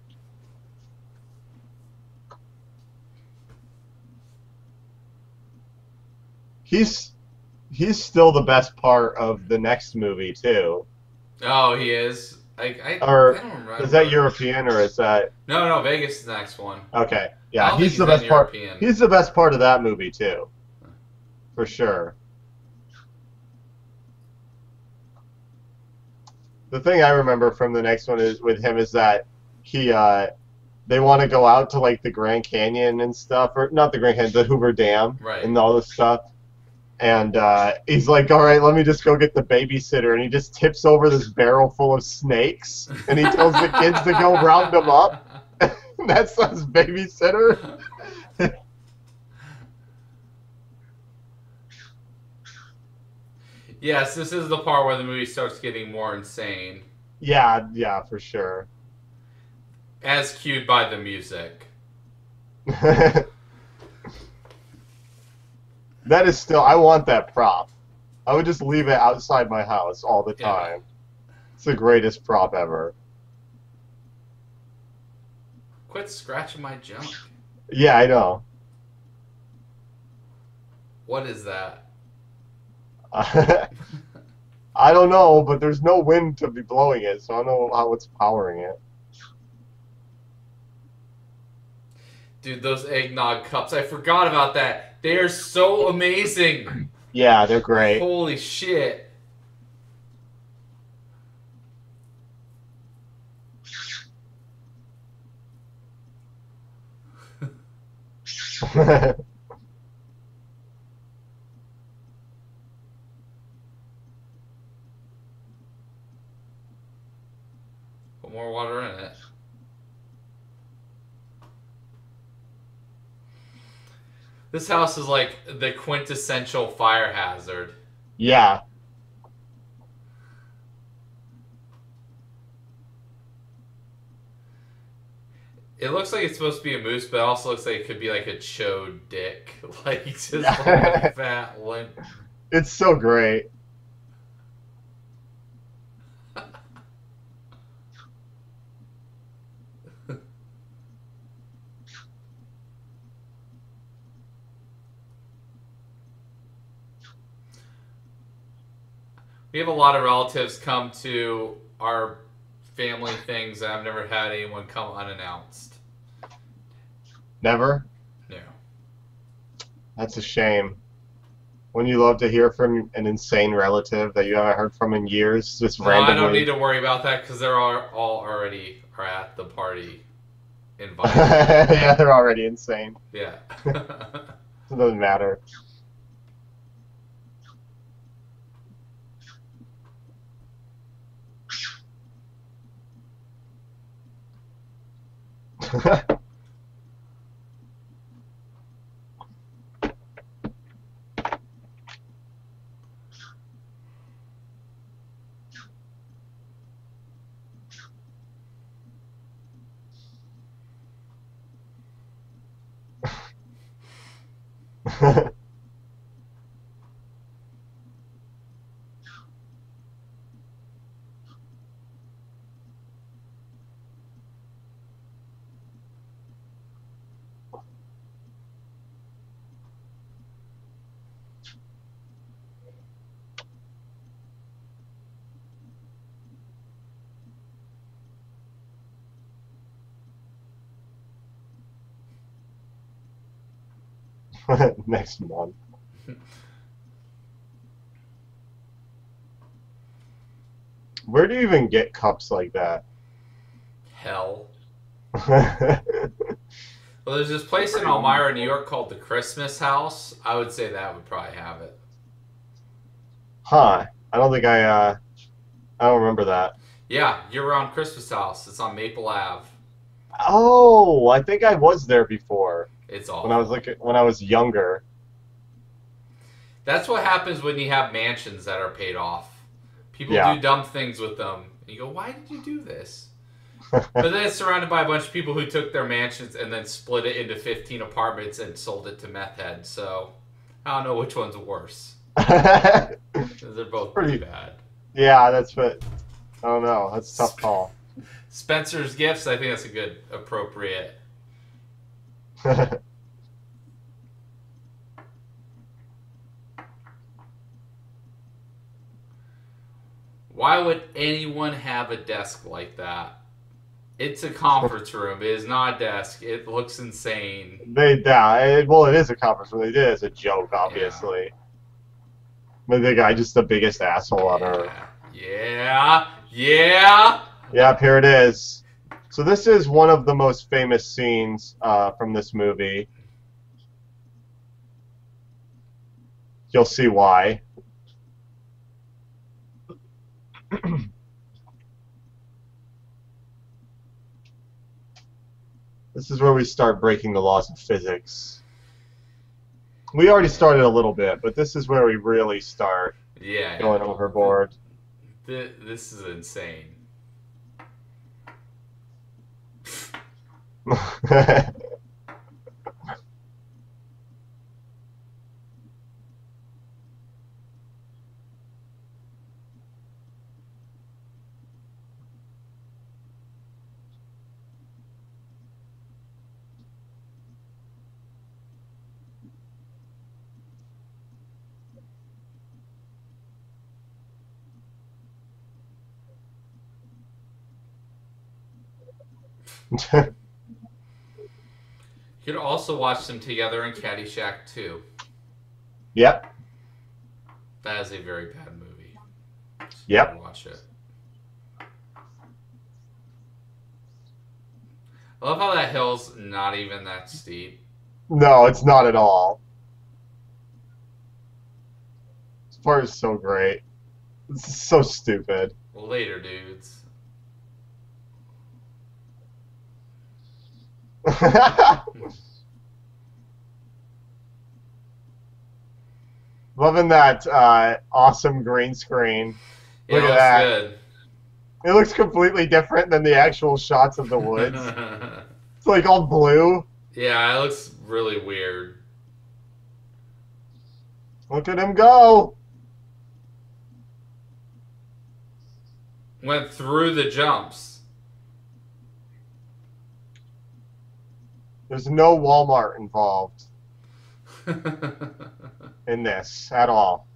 He's still the best part of the next movie too. Oh, he is. I Or don't remember. is that European or is that No, Vegas is the next one. okay? I Yeah, don't think he's the he's best part. European. He's the best part of that movie too, for sure. The thing I remember from the next one is with him is that he they want to go out to like the Grand Canyon and stuff, or not the Grand Canyon, the Hoover Dam, Right. and all this stuff. And he's like, "All right, let me just go get the babysitter," and he just tips over this barrel full of snakes, and he tells the kids to go round them up. That's his babysitter. Yes, this is the part where the movie starts getting more insane, Yeah, for sure. as cued by the music. That is still, I want that prop. I would just leave it outside my house all the Yeah. time. It's the greatest prop ever. Quit scratching my junk. Yeah, I know. What is that? I don't know, but there's no wind to be blowing it, so I don't know how it's powering it. Dude, those eggnog cups. I forgot about that. They are so amazing. Yeah, they're great. Holy shit. Put more water in it. This house is like the quintessential fire hazard. Yeah. It looks like it's supposed to be a moose, but it also looks like it could be like a chode dick. Like, just like a fat, limp. It's so great. We have a lot of relatives come to our family things, and I've never had anyone come unannounced. Never? No. That's a shame. Wouldn't you love to hear from an insane relative that you haven't heard from in years, just No, randomly? I don't need to worry about that because they're all already are at the party invited. Yeah, they're already insane. Yeah. It doesn't matter. Next month. Where do you even get cups like that? Hell. Well, there's this place in Elmira, New York called the Christmas House. I would say that would probably have it. Huh. I don't think I don't remember that. Yeah, year-round Christmas House. It's on Maple Ave. Oh, I think I was there before It's awful. when I was younger. That's what happens when you have mansions that are paid off. People Yeah. do dumb things with them. And you go, why did you do this? But then it's surrounded by a bunch of people who took their mansions and then split it into 15 apartments and sold it to meth heads. So I don't know which one's worse. They're both pretty bad. Yeah, that's what. I don't know. That's a tough call. Spencer's Gifts, I think that's a good, appropriate. Why would anyone have a desk like that? It's a conference room. It is not a desk. It looks insane. Well, it is a conference room. They did it as a joke, obviously. But the guy just the biggest asshole on earth. Yeah. Yep, here it is. So this is one of the most famous scenes from this movie. You'll see why. This is where we start breaking the laws of physics. We already started a little bit, but this is where we really start going overboard. This is insane. You could also watch them together in Caddyshack 2. Yep. That is a very bad movie. So Yep. Watch it. I love how that hill's not even that steep. No, it's not at all. This part is so great. This is so stupid. Later, dudes. Loving that awesome green screen. Yeah, Look it at looks that. good. It looks completely different than the actual shots of the woods. It's like all blue. Yeah, it looks really weird. Look at him go. Went through the jumps. There's no Walmart involved in this at all.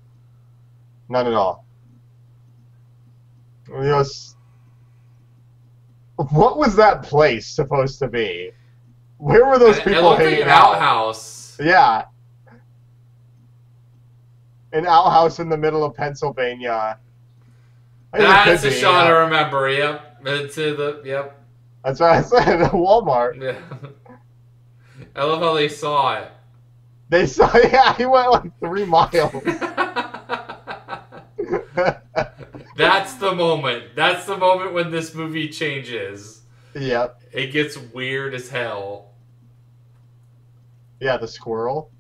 None at all. What was that place supposed to be? Where were those It people looked like hanging an out? outhouse. Yeah. An outhouse in the middle of Pennsylvania. I think it That's could a be, shot I yeah. remember. Yep. Into the yep. That's what I said. Walmart. Yeah. I love how they saw it. They saw. Yeah, he went like 3 miles. That's the moment. That's the moment when this movie changes. Yep. It gets weird as hell. Yeah, the squirrel.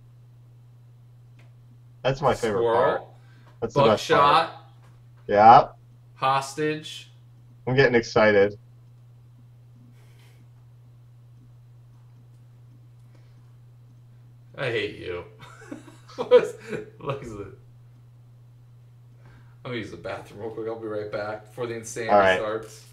That's my favorite part. Squirrel. That's the best part. Buckshot. Yeah. Hostage. I'm getting excited. I hate you. Look at it. I'm gonna use the bathroom real quick. I'll be right back before the insanity All right. starts.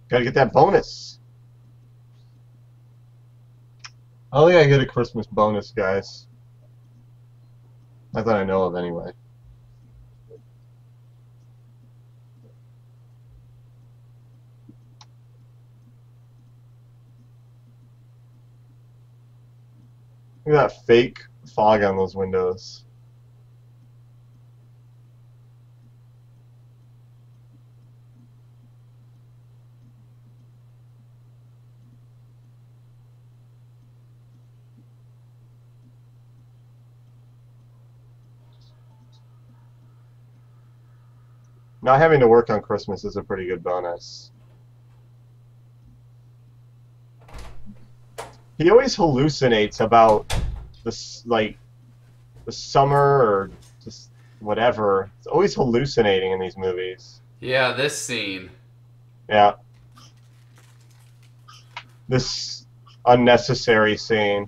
Gotta get that bonus. I don't think I get a Christmas bonus, guys. Not that I know of, anyway. Look at that fake fog on those windows. Not having to work on Christmas is a pretty good bonus. He always hallucinates about this, like, the summer or just whatever. It's always hallucinating in these movies. Yeah, this scene. Yeah. This unnecessary scene.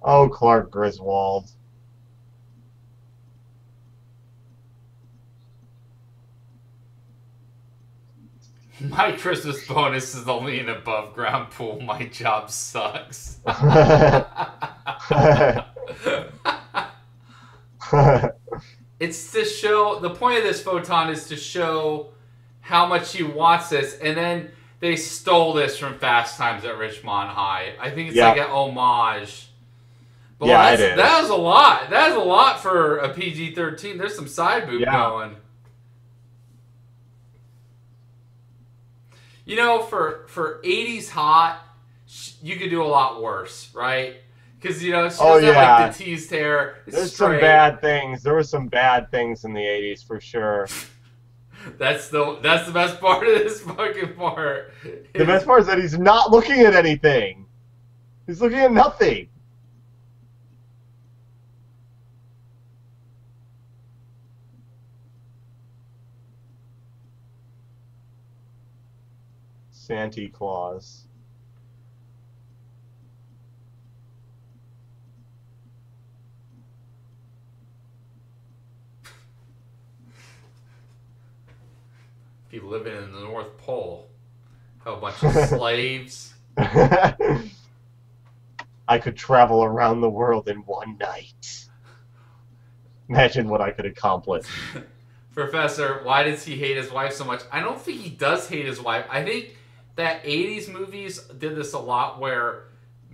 Oh, Clark Griswold. My Christmas bonus is only an above ground pool. My job sucks. It's to show, the point of this photon is to show how much he wants this, and then they stole this from Fast Times at Ridgemont High. I think it's like an homage. But yeah, it is. That was a lot. That was a lot for a PG-13. There's some side boob going. You know, for 80s hot, you could do a lot worse, right? Because, you know, she doesn't have, like, the teased hair. There's some bad things. There were some bad things in the 80s, for sure. That's the best part of this fucking part. The best part is that he's not looking at anything. He's looking at nothing. Santa Claus. People living in the North Pole. Have a bunch of slaves. I I could travel around the world in one night. Imagine what I could accomplish. Professor, why does he hate his wife so much? I don't think he does hate his wife. I think that 80s movies did this a lot where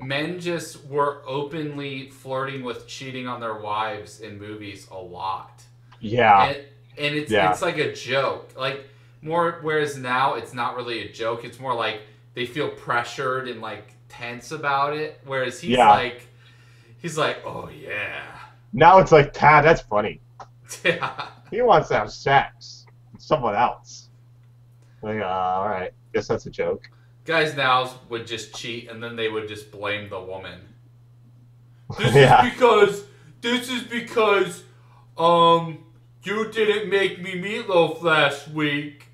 men just were openly flirting with cheating on their wives in movies a lot. Yeah. And it's like a joke. Like more whereas now it's not really a joke. It's more like they feel pressured and like tense about it. Whereas he's like, "Oh yeah." Now it's like, that's funny. Yeah. He wants to have sex with someone else. Like, all right, guess that's a joke. Guys now would just cheat and then they would just blame the woman. This is because you didn't make me meatloaf last week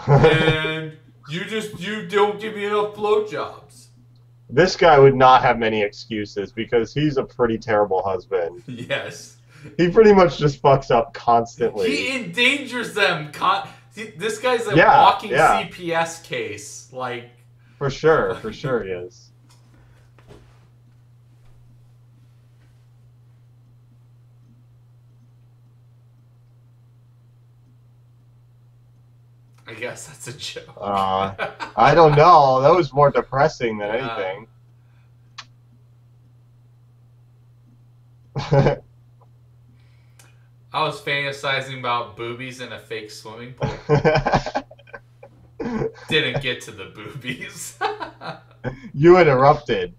and you don't give me enough blowjobs. This guy would not have many excuses because he's a pretty terrible husband. Yes. He pretty much just fucks up constantly. He endangers them. This guy's a walking CPS case. Like, for sure he is. I guess that's a joke. I don't know. That was more depressing than anything. I was fantasizing about boobies in a fake swimming pool. Didn't get to the boobies. You interrupted.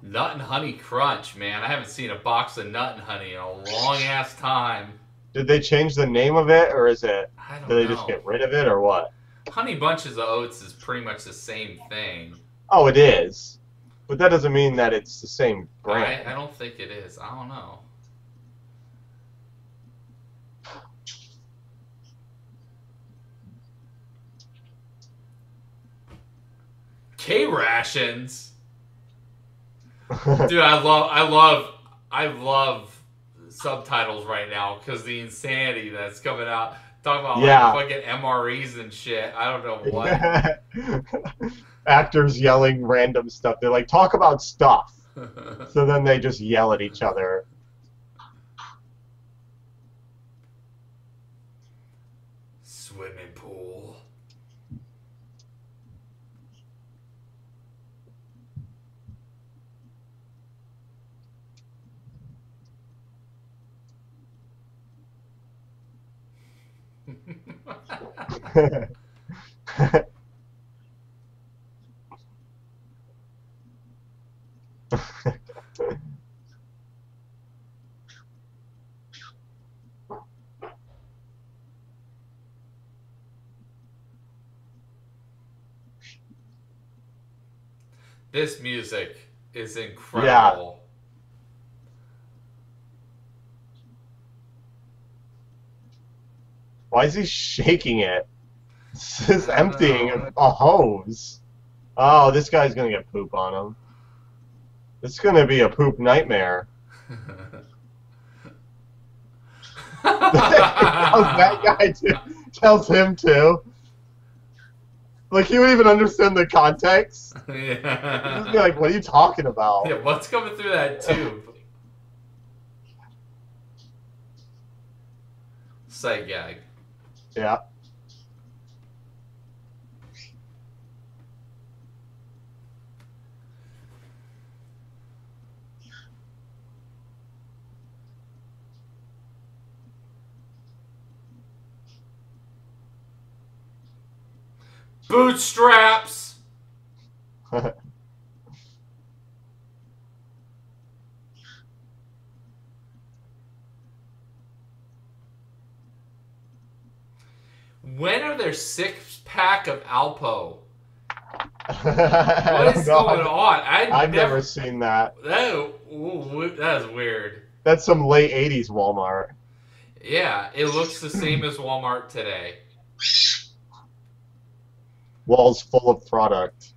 Nut and Honey Crunch, man. I haven't seen a box of Nut and Honey in a long-ass time. Did they change the name of it, or is it... I don't know. Did they just get rid of it, or what? Honey Bunches of Oats is pretty much the same thing. Oh, it is. But that doesn't mean that it's the same brand. I don't think it is. I don't know. K-Rations? Dude, I love subtitles right now because the insanity that's coming out. Talking about like fucking MREs and shit. I don't know what. Actors yelling random stuff. They're like, talk about stuff. So then they just yell at each other. Swimming pool. This music is incredible. Why is he shaking it? This is emptying a hose. Oh, this guy's gonna get poop on him. It's gonna be a poop nightmare. That guy tells him to. Like, he would even understand the context. Yeah. He'd be like, what are you talking about? Yeah, what's coming through that tube? Sight gag. Yeah. Bootstraps! When are there 6-pack of Alpo? What is going on? I've never seen that. That is weird. That's some late 80s Walmart. Yeah, it looks the same as Walmart today. Walls full of product.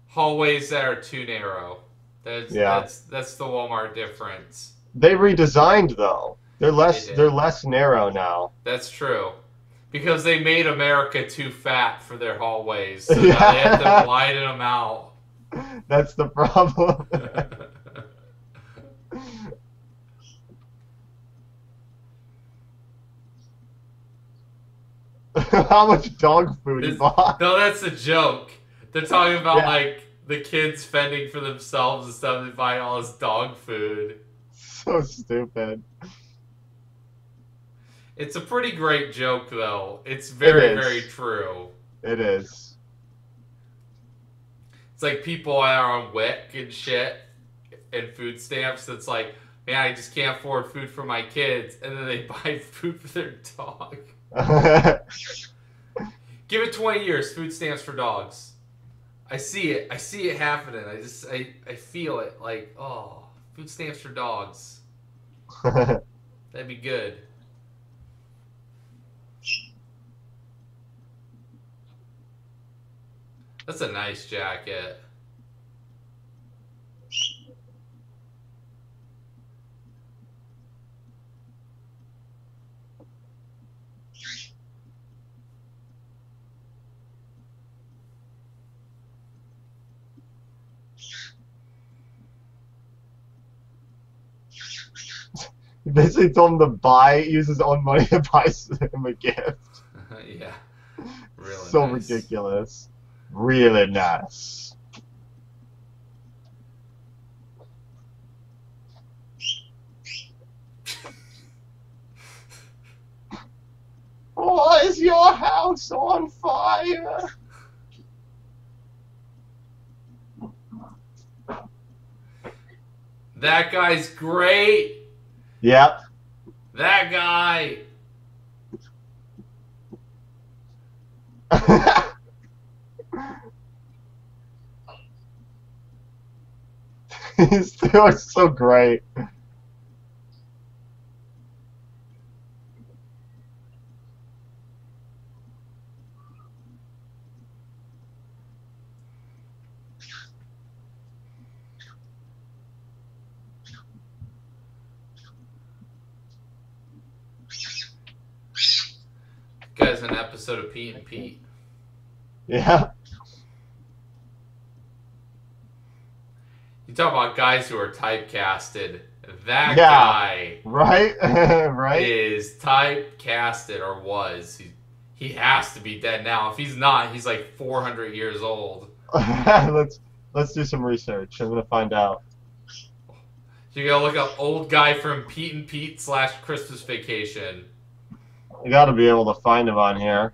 hallways that are too narrow. That's Yeah. that's that's the Walmart difference. They redesigned though. They're They less did. they're less narrow now. That's true. Because they made America too fat for their hallways, so now they have to Yeah. widen them out. That's the problem. How much dog food he This, bought. no, that's a joke. They're talking about Yeah. like the kids fending for themselves and stuff and buying all this dog food. So stupid. It's a pretty great joke, though. It's It very, very is. true. It is. It's like people are on WIC and shit and food stamps that's like, man, I just can't afford food for my kids. And then they buy food for their dog. Give it 20 years, food stamps for dogs. I see it. I see it happening. I feel it. Like, oh, food stamps for dogs. That'd be good. That's a nice jacket. He basically told him to use his own money to buy him a gift. Yeah, really So nice. ridiculous. Really nice. Why is your house on fire? That guy's great. Yep. That guy. He's still so great. Guy's an episode of Pete and Pete. Yeah. You talk about guys who are typecasted. That Yeah. guy Right? Right? is typecasted or was. He has to be dead now. If he's not, he's like 400 years old. Let's do some research. I'm gonna find out. You gotta look up old guy from Pete and Pete / Christmas Vacation. You gotta be able to find him on here.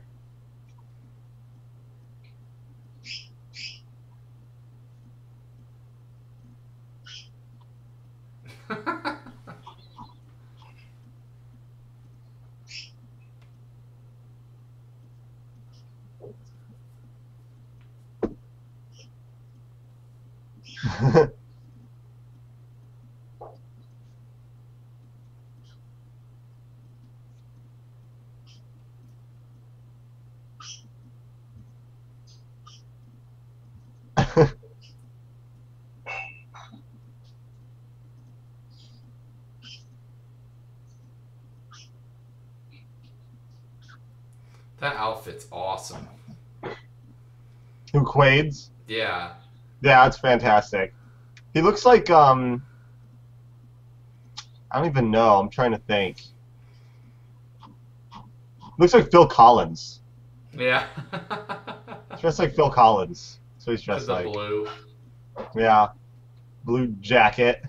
That outfit's awesome. Who Quaid's? Yeah. Yeah, it's fantastic. He looks like I don't even know. I'm trying to think. Looks like Phil Collins. Yeah. Dressed like Phil Collins. So he's With dressed the like. blue. Yeah. Blue jacket.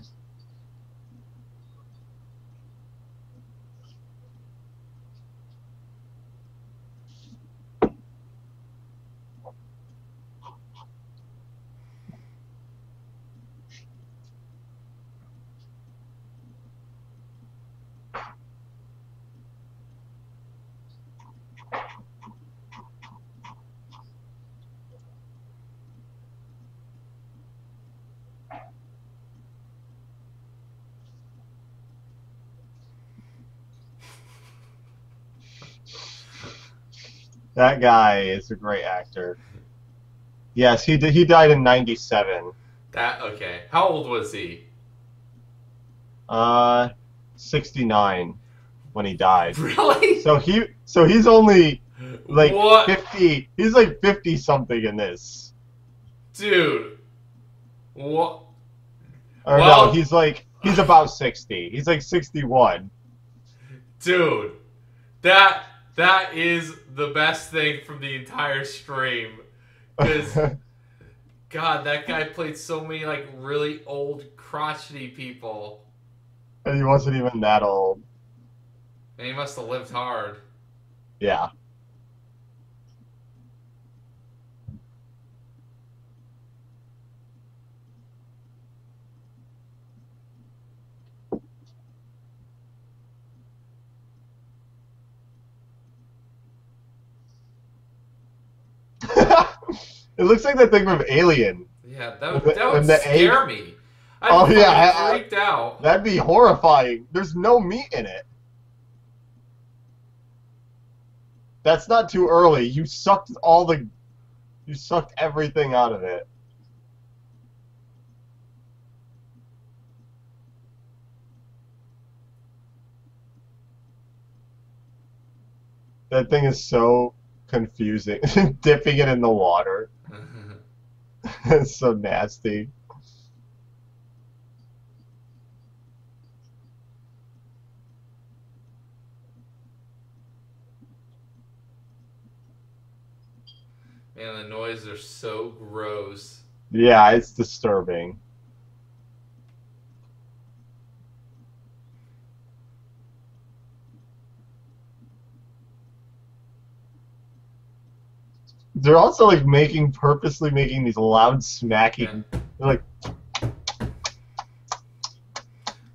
That guy is a great actor. Yes, he did. He died in '97. That okay. How old was he? Uh, 69 when he died. Really? So he's only like What? 50. He's like 50 something in this. Dude. What? Or no, Well, he's about 60. He's like 61. dude. That that is the best thing from the entire stream. Cause God, that guy played so many like really old crotchety people. And he wasn't even that old. And he must have lived hard. Yeah. It looks like that thing from Alien. Yeah, When that would the egg. scare me. I'd Oh be yeah, fucking freaked out. that'd be horrifying. There's no meat in it. That's not too early. You sucked everything out of it. That thing is so confusing. Dipping it in the water. It's so nasty. Man, the noises are so gross. Yeah, it's disturbing. They're also like purposely making these loud smacking. Yeah. They're like,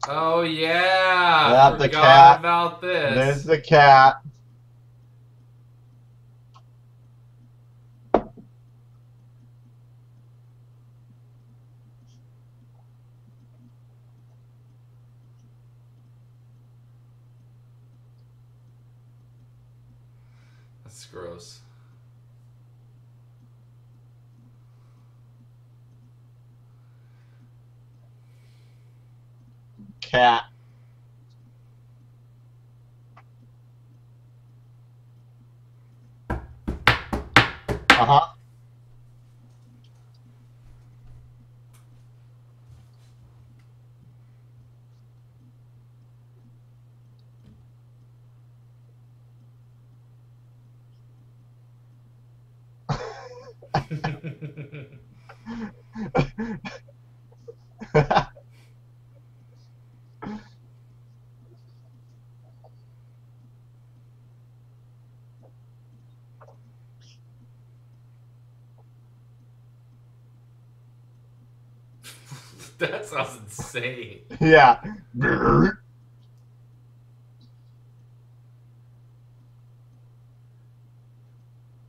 Oh yeah, yeah, the forgot cat. about There's this. the cat. That's gross. Cat. Uh-huh. That sounds insane. Yeah.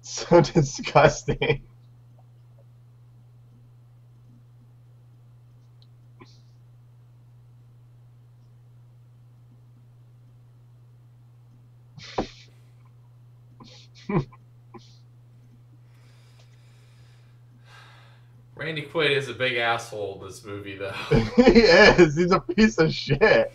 So disgusting. Randy Quaid is a big asshole in this movie, though. He is. He's a piece of shit.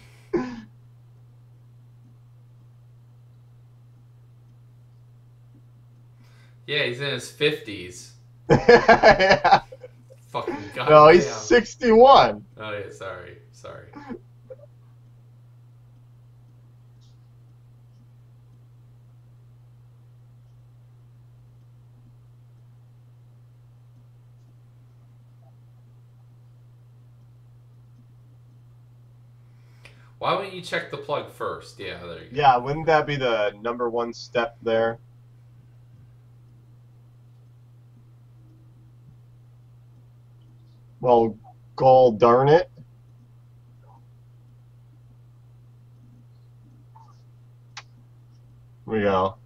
Yeah, he's in his 50s. Yeah. Fucking No, he's goddamn. 61. Oh yeah, sorry. Why wouldn't you check the plug first? Yeah, there you go. Yeah, wouldn't that be the number one step there? Well, gall darn it. Here we go.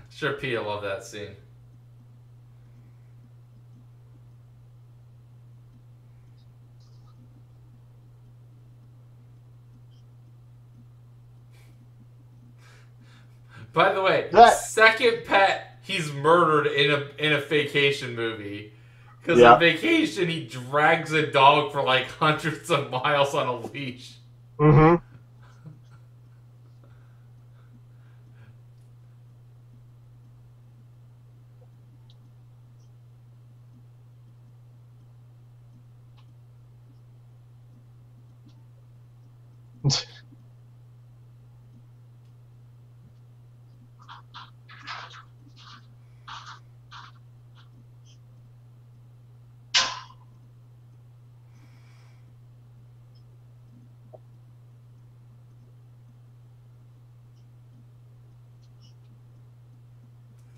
Sure, Peter loved that scene. By the way, That second pet he's murdered in a vacation movie. Because yeah. on vacation he drags a dog for like hundreds of miles on a leash. Mm-hmm.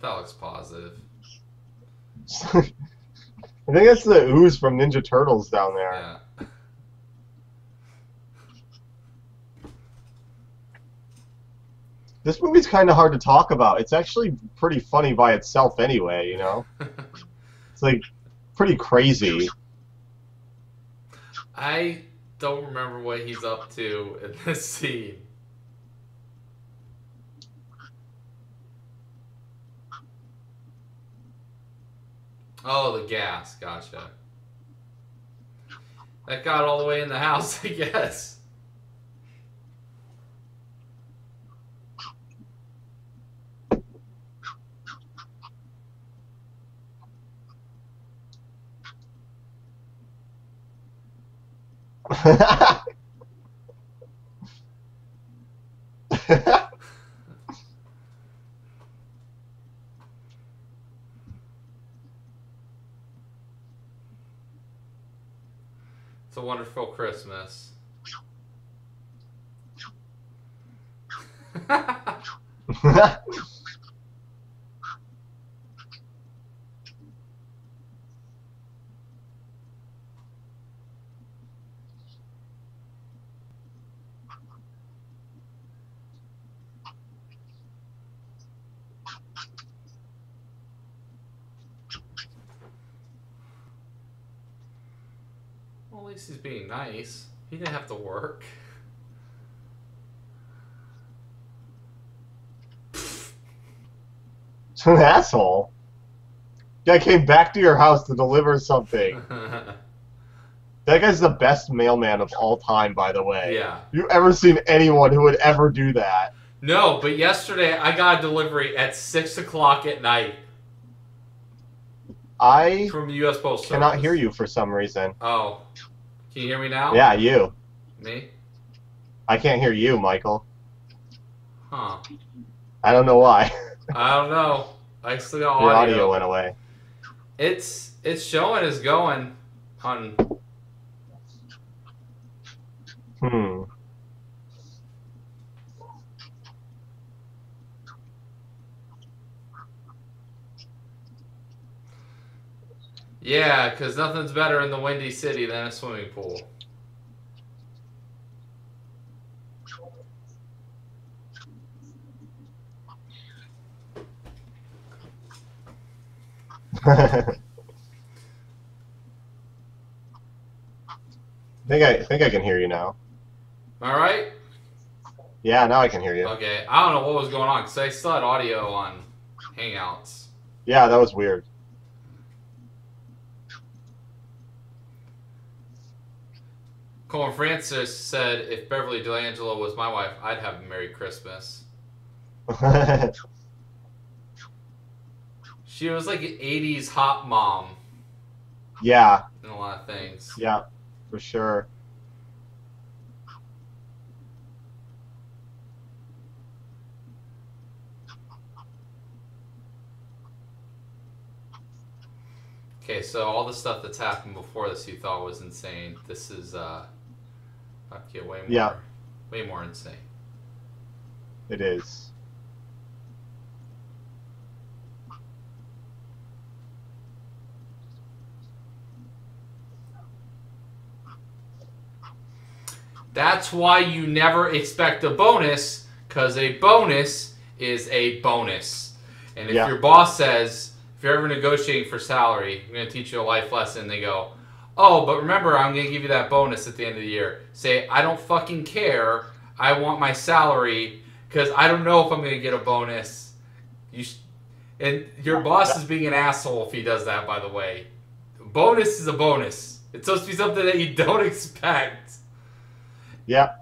That looks positive. I think that's the ooze from Ninja Turtles down there. Yeah. This movie's kind of hard to talk about. It's actually pretty funny by itself anyway, you know? It's like pretty crazy. I don't remember what he's up to in this scene. Oh, the gas. Gotcha. That got all the way in the house, I guess. It's a Wonderful Christmas. Well, at least he's being nice. He didn't have to work. It's an asshole. Guy came back to your house to deliver something. That guy's the best mailman of all time, by the way. Yeah. You ever seen anyone who would ever do that? No, but yesterday I got a delivery at 6 o'clock at night. I From the U.S. Postal cannot Service. hear you for some reason. Oh. Can you hear me now? Yeah, you. Me? I can't hear you, Michael. Huh. I don't know why. I don't know. I still got Your audio. audio went away. It's showing as going on. Hmm. Yeah, because nothing's better in the Windy City than a swimming pool. I think I can hear you now. All right. Yeah, now I can hear you. Okay. I don't know what was going on because I still had audio on Hangouts. Yeah, that was weird. Colin Francis said, "If Beverly D'Angelo was my wife, I'd have a Merry Christmas." She was like an 80s hot mom Yeah, in a lot of things. yeah, for sure. Okay, so all the stuff that's happened before this you thought was insane. This is about to get way more insane. It is. That's why you never expect a bonus, because a bonus is a bonus. And if your boss says, if you're ever negotiating for salary, I'm going to teach you a life lesson, they go, oh, but remember, I'm going to give you that bonus at the end of the year. Say, I don't fucking care. I want my salary because I don't know if I'm gonna get a bonus. And your boss is being an asshole if he does that. By the way, bonus is a bonus. It's supposed to be something that you don't expect. Yeah.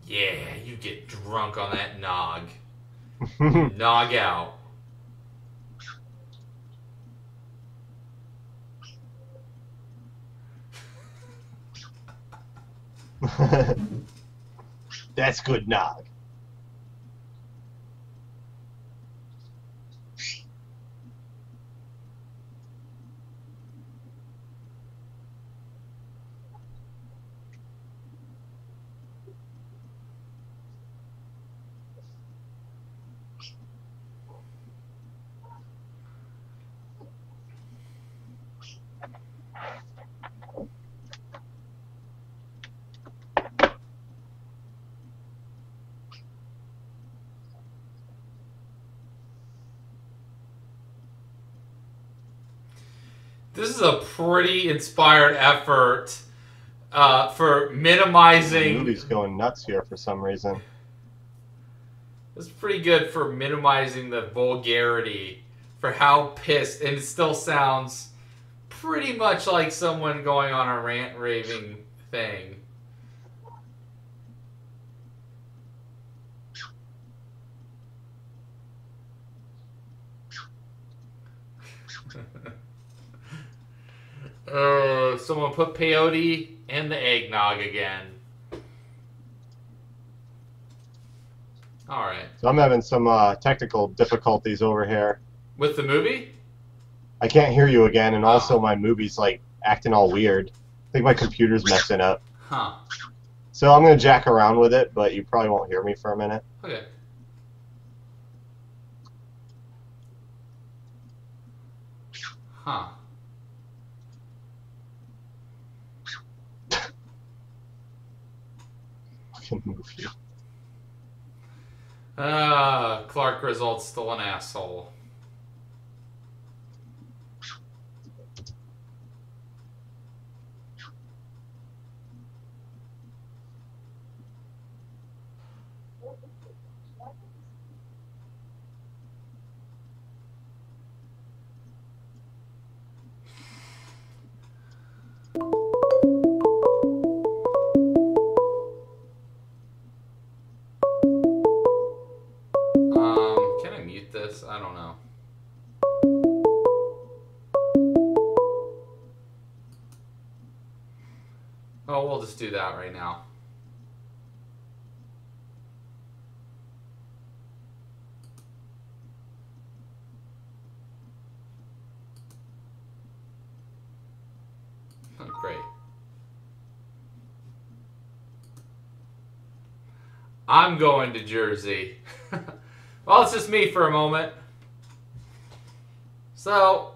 Yeah, you get drunk on that nog. Nog out. That's good nog. This is a pretty inspired effort for minimizing. The movie's going nuts here for some reason. It's pretty good for minimizing the vulgarity for how pissed, and it still sounds pretty much like someone going on a rant raving thing. Someone put peyote and the eggnog again. Alright. So I'm having some technical difficulties over here. With the movie? I can't hear you again, and also my movie's like acting all weird. I think my computer's messing up. Huh. So I'm gonna jack around with it, but you probably won't hear me for a minute. Okay. Huh. Movie. Clark Griswold's still an asshole. Can I mute this? I don't know. Oh, we'll just do that right now. Oh, great. I'm going to Jersey. Well, it's just me for a moment. So,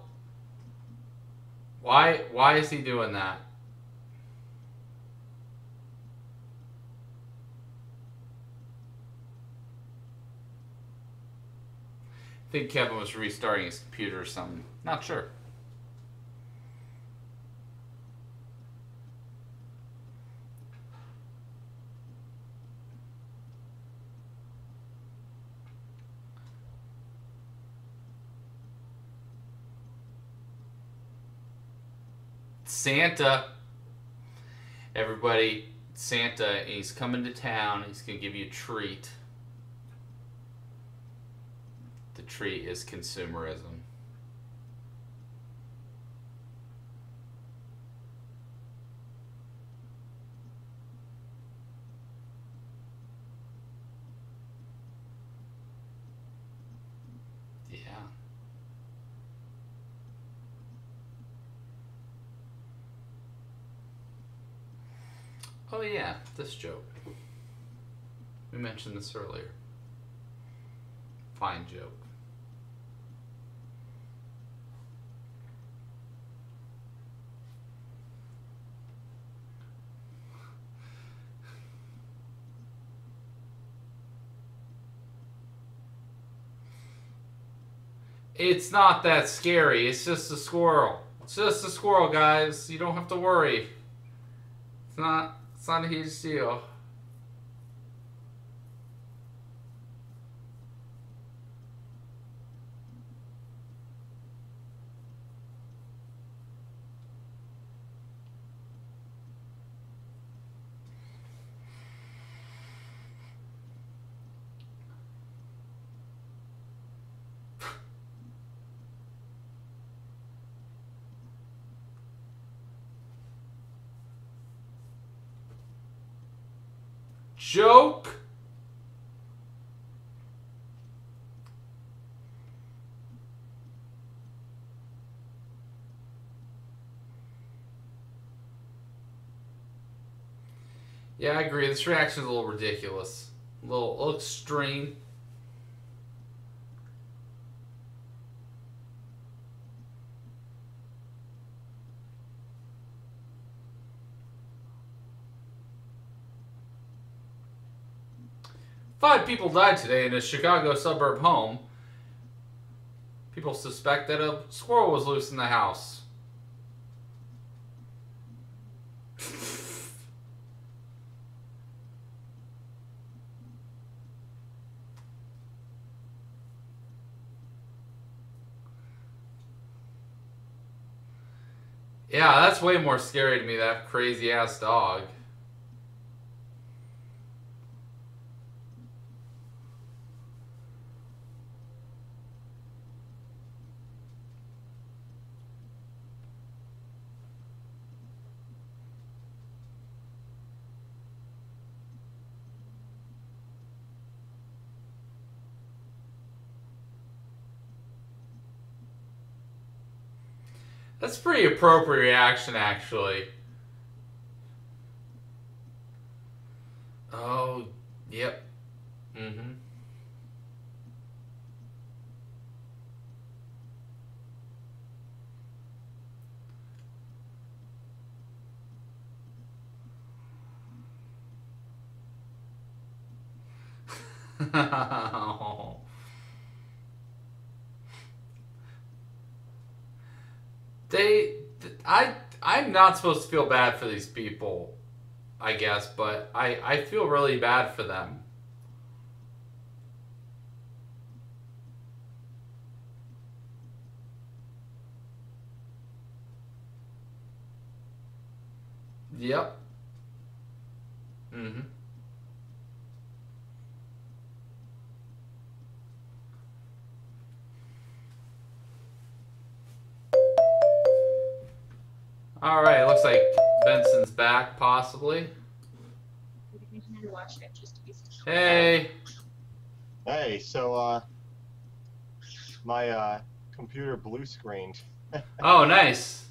why is he doing that? I think Kevin was restarting his computer or something. Not sure. Santa. Everybody, Santa, he's coming to town. He's going to give you a treat. The treat is consumerism. Yeah. Oh yeah, this joke. We mentioned this earlier. Fine joke. It's not that scary. It's just a squirrel. It's just a squirrel, guys. You don't have to worry. It's not a huge deal. Joke. Yeah, I agree. This reaction is a little ridiculous. A little extreme. Five people died today in a Chicago suburb home. People suspect that a squirrel was loose in the house. Yeah, that's way more scary to me, that crazy ass dog. That's a pretty appropriate reaction, actually. Oh, yep. Mm-hmm. I'm not supposed to feel bad for these people, I guess, but I feel really bad for them. Yep. Mm-hmm. All right, looks like Benson's back, possibly. Hey. Hey, so my computer blue screened. Oh, nice.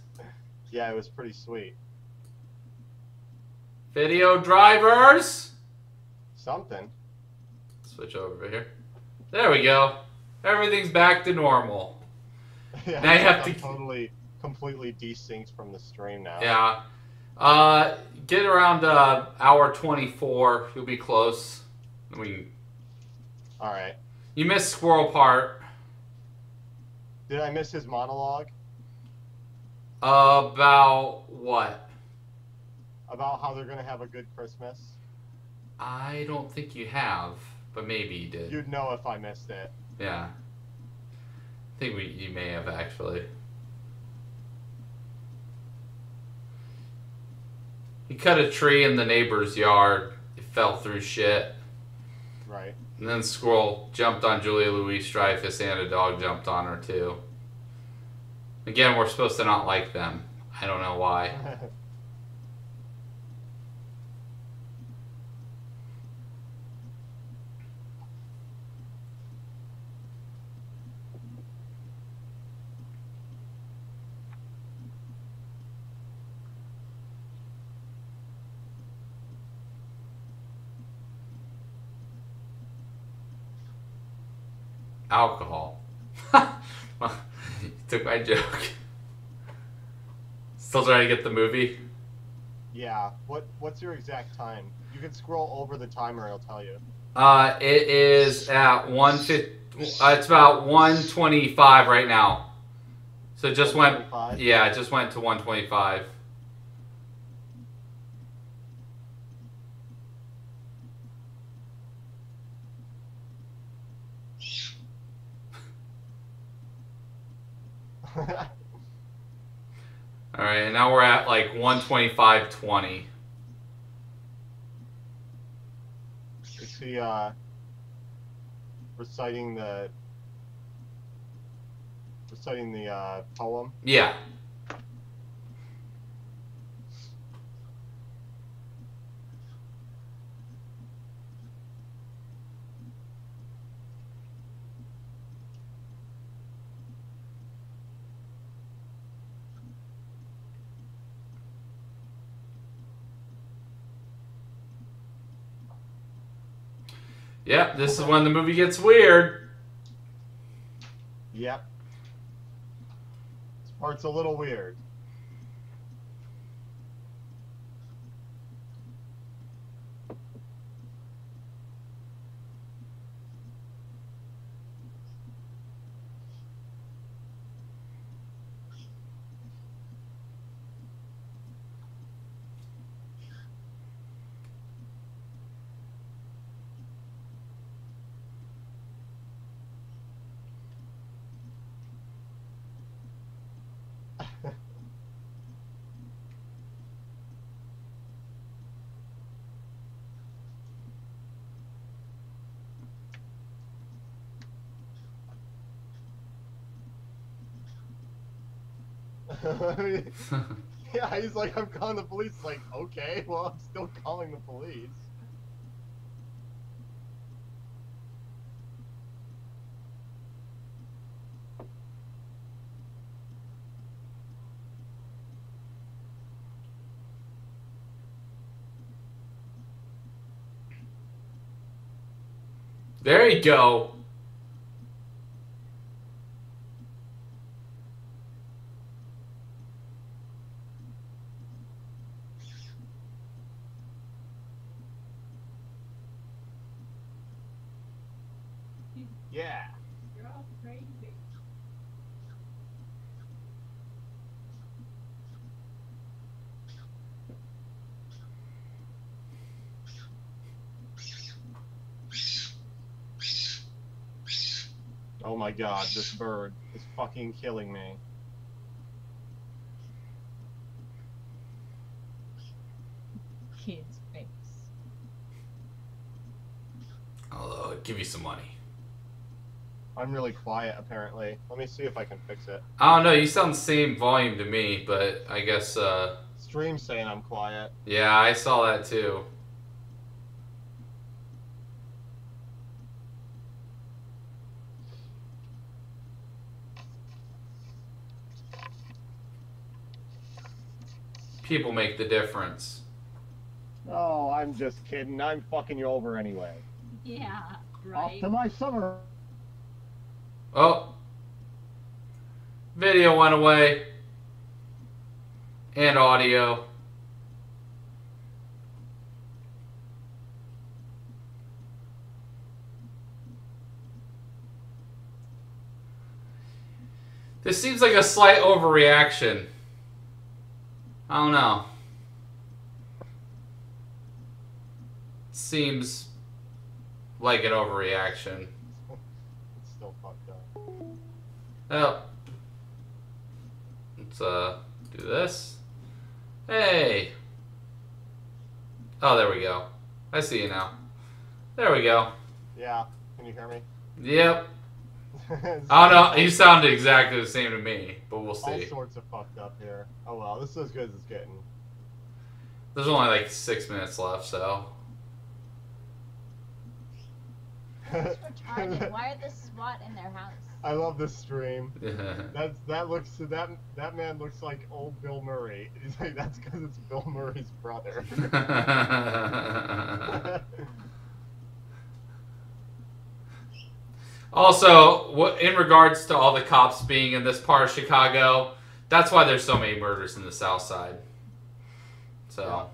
Yeah, it was pretty sweet. Video drivers. Something. Switch over here. There we go. Everything's back to normal. Yeah, now you have to completely desynced from the stream now. Yeah. Get around hour 24. You'll be close. All right. You missed Squirrel part. Did I miss his monologue? About what? About how they're gonna have a good Christmas. I don't think you have, but maybe you did. You'd know if I missed it. Yeah. I think you may have, actually. He cut a tree in the neighbor's yard. It fell through shit. Right. And then Squirrel jumped on Julia Louis-Dreyfus, and a dog jumped on her, too. Again, we're supposed to not like them. I don't know why. Alcohol. You took my joke. Still trying to get the movie? Yeah. What's your exact time? You can scroll over the timer, it'll tell you. It is at 1:50. It's about 1:25 right now. So it just went. Yeah, it just went to 1:25. All right, and now we're at like 125.20. Is he reciting the poem? Yeah. Yep, this is when the movie gets weird. Yep. This part's a little weird. Yeah, he's like, I'm calling the police. Like, okay, well, I'm still calling the police. There you go. Yeah. You're all crazy. Oh my god, this bird is fucking killing me. Kid's face. I'll give you some money. I'm really quiet, apparently. Let me see if I can fix it. I don't know, you sound the same volume to me, but I guess, Stream's saying I'm quiet. yeah, I saw that too. People make the difference. Oh, I'm just kidding. I'm fucking you over anyway. Yeah, Off right. to my summer. Oh. Video went away. And audio. This seems like a slight overreaction. I don't know. Seems like an overreaction. It's still fucked up. Oh. Let's do this. Hey. Oh, there we go. I see you now. There we go. Yeah. Can you hear me? Yep. Oh no, you sounded exactly the same to me, but we'll All see. sorts of fucked up here. Oh well, this is as good as it's getting. There's only like 6 minutes left, so. It's retarded. Why are the SWAT in their house? I love this stream. That man looks like old Bill Murray. He's like, that's because it's Bill Murray's brother. Also, in regards to all the cops being in this part of Chicago, that's why there's so many murders in the South Side. So,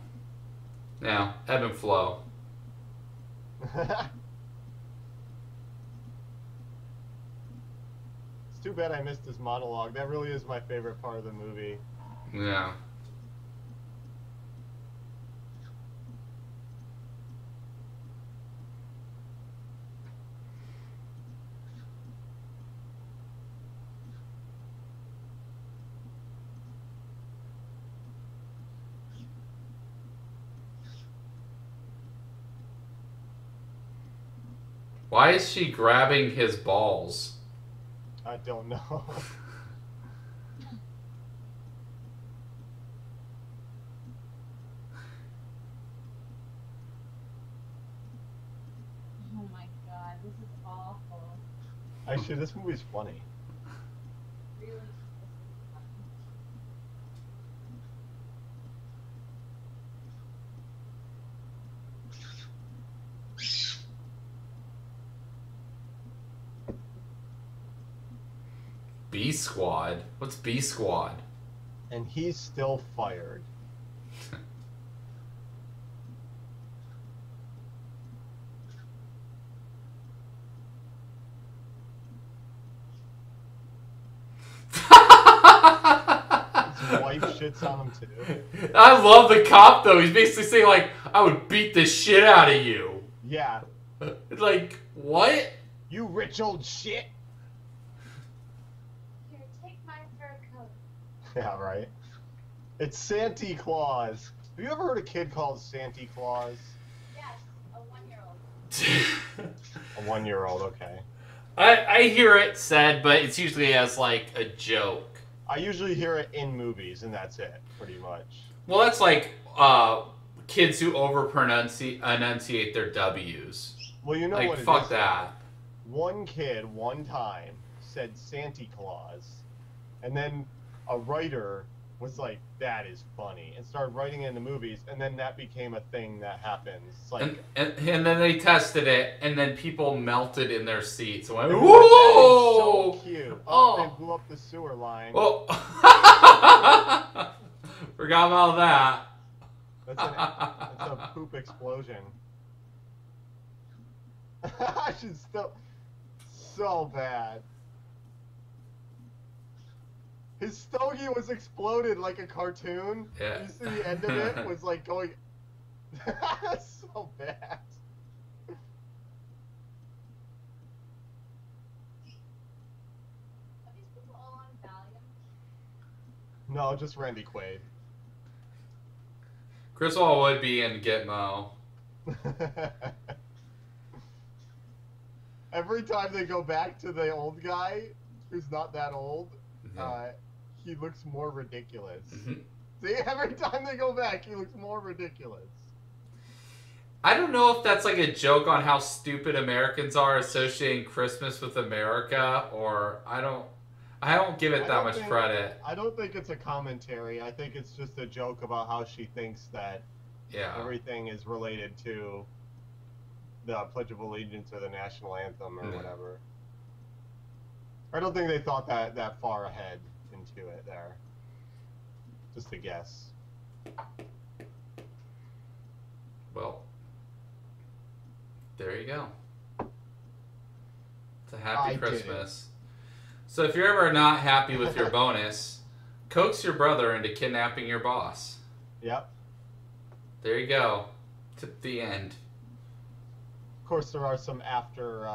yeah, ebb and flow. It's too bad I missed his monologue. That really is my favorite part of the movie. Yeah. Why is she grabbing his balls? I don't know. Oh my god, this is awful. Actually, this movie's funny. Really, this is fun. B Squad? What's B Squad? And he's still fired. His wife shits on him too. I love the cop though. He's basically saying like, I would beat the shit out of you. Yeah. Like, what? You rich old shit. Here, take my fur coat. Yeah, right. It's Santa Claus. Have you ever heard a kid called Santa Claus? Yes, a 1-year-old. A 1-year-old, okay. I hear it said, but it's usually as like a joke. I usually hear it in movies, and that's it, pretty much. Well, that's like kids who enunciate their W's. Well, you know Like, what it is. fuck that. One kid, one time, said Santa Claus, and then a writer was like, that is funny, and started writing it in the movies, and then that became a thing that happens. It's like, And then they tested it, and then people melted in their seats. And went, that is whoa! so cute. Oh. They blew up the sewer line. Oh. Forgot about that. That's a poop explosion. She's still so bad. His stogie was exploded like a cartoon. Yeah. You see the end of it was like going. So bad. Are these people all on Valium? No, just Randy Quaid. Chris Wall would be in Gitmo. Every time they go back to the old guy, who's not that old, he looks more ridiculous. See, every time they go back, he looks more ridiculous. I don't know if that's like a joke on how stupid Americans are associating Christmas with America, or I don't give it that much credit. I don't think it's a commentary. I think it's just a joke about how she thinks that everything is related to the Pledge of Allegiance or the national anthem or whatever. I don't think they thought that far ahead into it there. Just a guess. Well, there you go. It's a happy Christmas. So if you're ever not happy with your bonus, coax your brother into kidnapping your boss. Yep. There you go. To the end. Of course, there are some after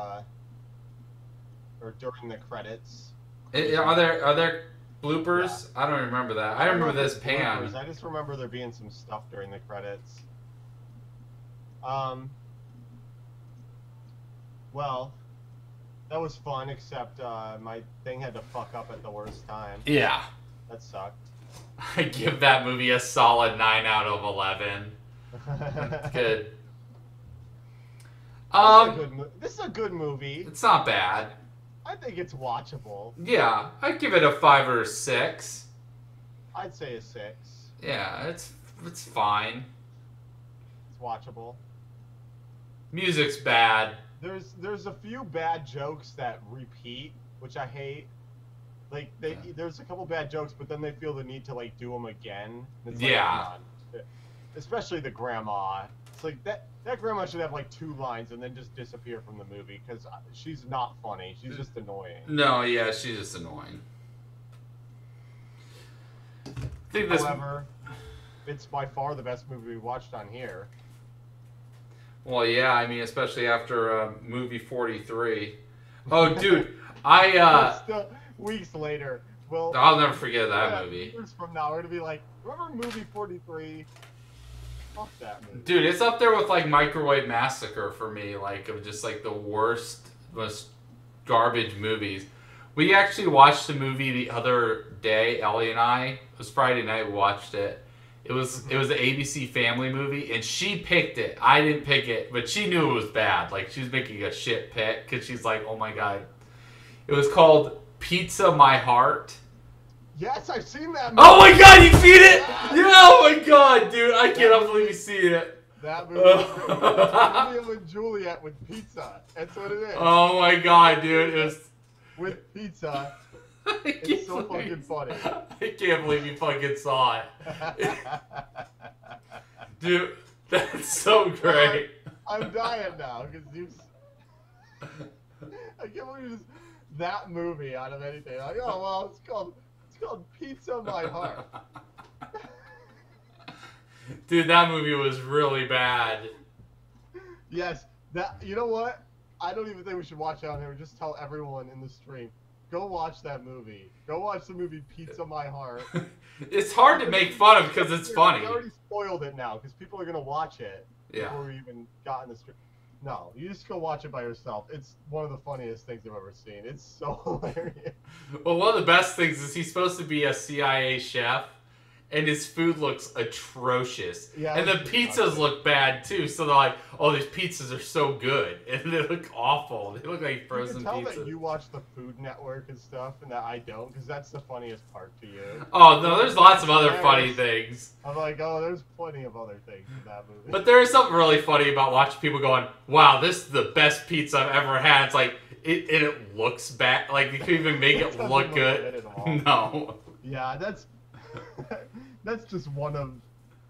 or during the credits. Are there bloopers? Yeah. I don't remember that. I remember this pan. Bloopers. I just remember there being some stuff during the credits. Well, that was fun, except my thing had to fuck up at the worst time. Yeah. That sucked. I give that movie a solid 9 out of 11. That's good. This is a good movie. It's not bad. I think it's watchable. Yeah, I'd give it a 5 or a 6. I'd say a 6. Yeah, it's fine. It's watchable. Music's bad. There's a few bad jokes that repeat, which I hate. Like there's a couple bad jokes, but then they feel the need to like do them again. It's like, yeah. Come on. Especially the grandma. It's like that grandma should have like 2 lines and then just disappear from the movie because she's not funny. She's just annoying. No, yeah, she's just annoying. However, it's by far the best movie we watched on here. Well, yeah, I mean, especially after movie 43. Oh, dude, I Still, weeks later, I'll never forget that movie. Years from now, we're gonna be like, remember movie 43? Fuck that movie. Dude, it's up there with like Microwave Massacre for me, like of just like the worst, most garbage movies. We actually watched the movie the other day, Ellie and I. It was Friday night. We watched it. It was an ABC Family movie, and she picked it. I didn't pick it, but she knew it was bad. Like she was making a shit pick because she's like, "Oh my god." It was called Pizza My Heart. Yes, I've seen that movie. Oh my god, you've seen it? Yeah, oh my god, dude. I cannot believe you've seen it. That movie is great. It's Romeo and Juliet with pizza. That's what it is. Oh my god, dude. It was... With pizza. I It's so fucking funny. I can't believe you fucking saw it. Dude, that's so great. I'm dying now because you. I can't believe just that movie out of anything. Like, oh well, it's called Pizza My Heart. Dude, that movie was really bad. Yes, that. You know what? I don't even think we should watch it on here. Just tell everyone in the stream. Go watch that movie. Go watch the movie Pizza My Heart. It's hard to make fun of because it's funny. We already spoiled it now because people are gonna watch it Yeah. before we even got in the stream. No, you just go watch it by yourself. It's one of the funniest things I've ever seen. It's so hilarious. Well, one of the best things is he's supposed to be a CIA chef, and his food looks atrocious. Yeah, and the pizzas look bad too. So they're like, "Oh, these pizzas are so good," and they look awful. They look like frozen you can tell pizzas. that you watch the Food Network and stuff, and that I don't, because that's the funniest part to you. Oh no, there's lots of other funny things. I'm like, oh, there's plenty of other things in that movie. But there is something really funny about watching people going, "Wow, this is the best pizza I've ever had." It's like it looks bad. Like you can even make it look good. At all. No. Yeah, that's that's just one of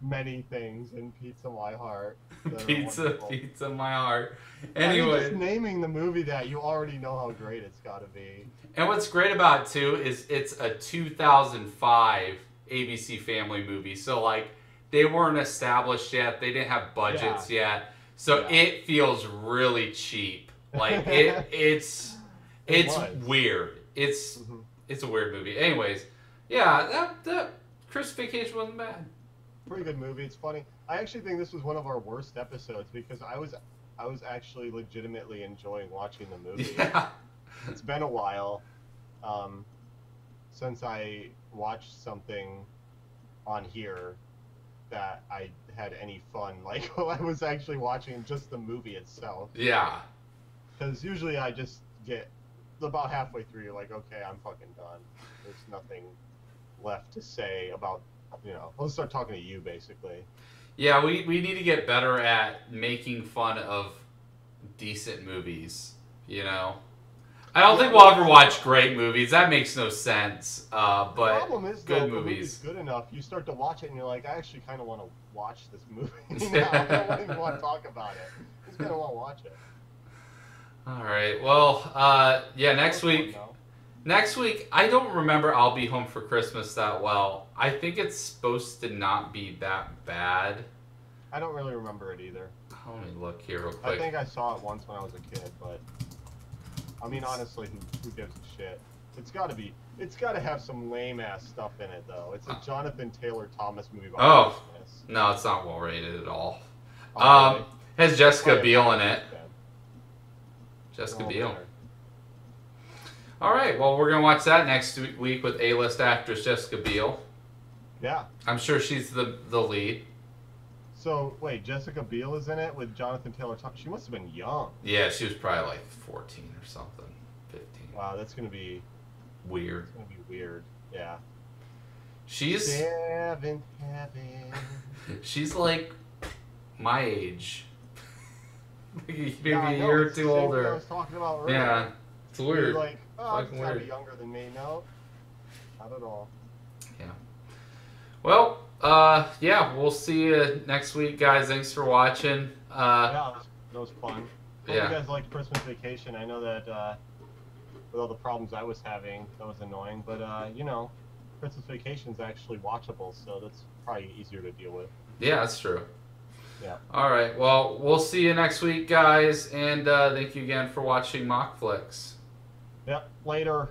many things in Pizza My Heart. that are wonderful. Pizza My Heart. I mean, Anyway. just naming the movie that, you already know how great it's got to be. And what's great about it too is it's a 2005 ABC Family movie. So like they weren't established yet. They didn't have budgets yet. So it feels really cheap. Like it's weird. It's a weird movie. Anyways, yeah, that Christmas Vacation wasn't bad. Pretty good movie. It's funny. I actually think this was one of our worst episodes because I was actually legitimately enjoying watching the movie. Yeah. It's been a while since I watched something on here that I had any fun. Like while I was actually watching just the movie itself. Yeah. Because usually I just get about halfway through, you're like, okay, I'm fucking done. There's nothing left to say about, let's start talking to you, basically. Yeah, we need to get better at making fun of decent movies, I don't think we'll ever watch great movies. That makes no sense. But the problem is, good though, movies. If the movie's good enough, you start to watch it and you're like, I actually kind of want to watch this movie now. I don't even want to talk about it. I just kind of want to watch it. All right. Well, next week. Next week, I don't remember I'll Be Home for Christmas that well. I think it's supposed to not be that bad. I don't really remember it either. Let me look here real quick. I think I saw it once when I was a kid, but I mean, honestly, who gives a shit? It's got to have some lame ass stuff in it, though. It's a Jonathan Taylor Thomas movie about Christmas. No, it's not well rated at all. Really? Has Jessica Biel in it. Jessica Biel. Better. All right, well, we're going to watch that next week with A-list actress Jessica Biel. Yeah. I'm sure she's the lead. So, wait, Jessica Biel is in it with Jonathan Taylor Thomas? She must have been young. Yeah, she was probably like 14 or something. 15. Wow, that's going to be... weird. It's going to be weird. Yeah. She's... Seventh Heaven. She's like my age. Maybe Yeah, a year or two older. I was talking about earlier. Yeah. It's weird. You're like, oh, Fucking it's gotta be weird. younger than me. No, not at all. Yeah. Well, we'll see you next week, guys. Thanks for watching. Yeah, that was fun. Hope Yeah. you guys liked Christmas Vacation. I know that with all the problems I was having, that was annoying. But Christmas Vacation's actually watchable, so that's probably easier to deal with. Yeah, that's true. Yeah. All right. Well, we'll see you next week, guys. And thank you again for watching Mock Flicks. Yep. Later.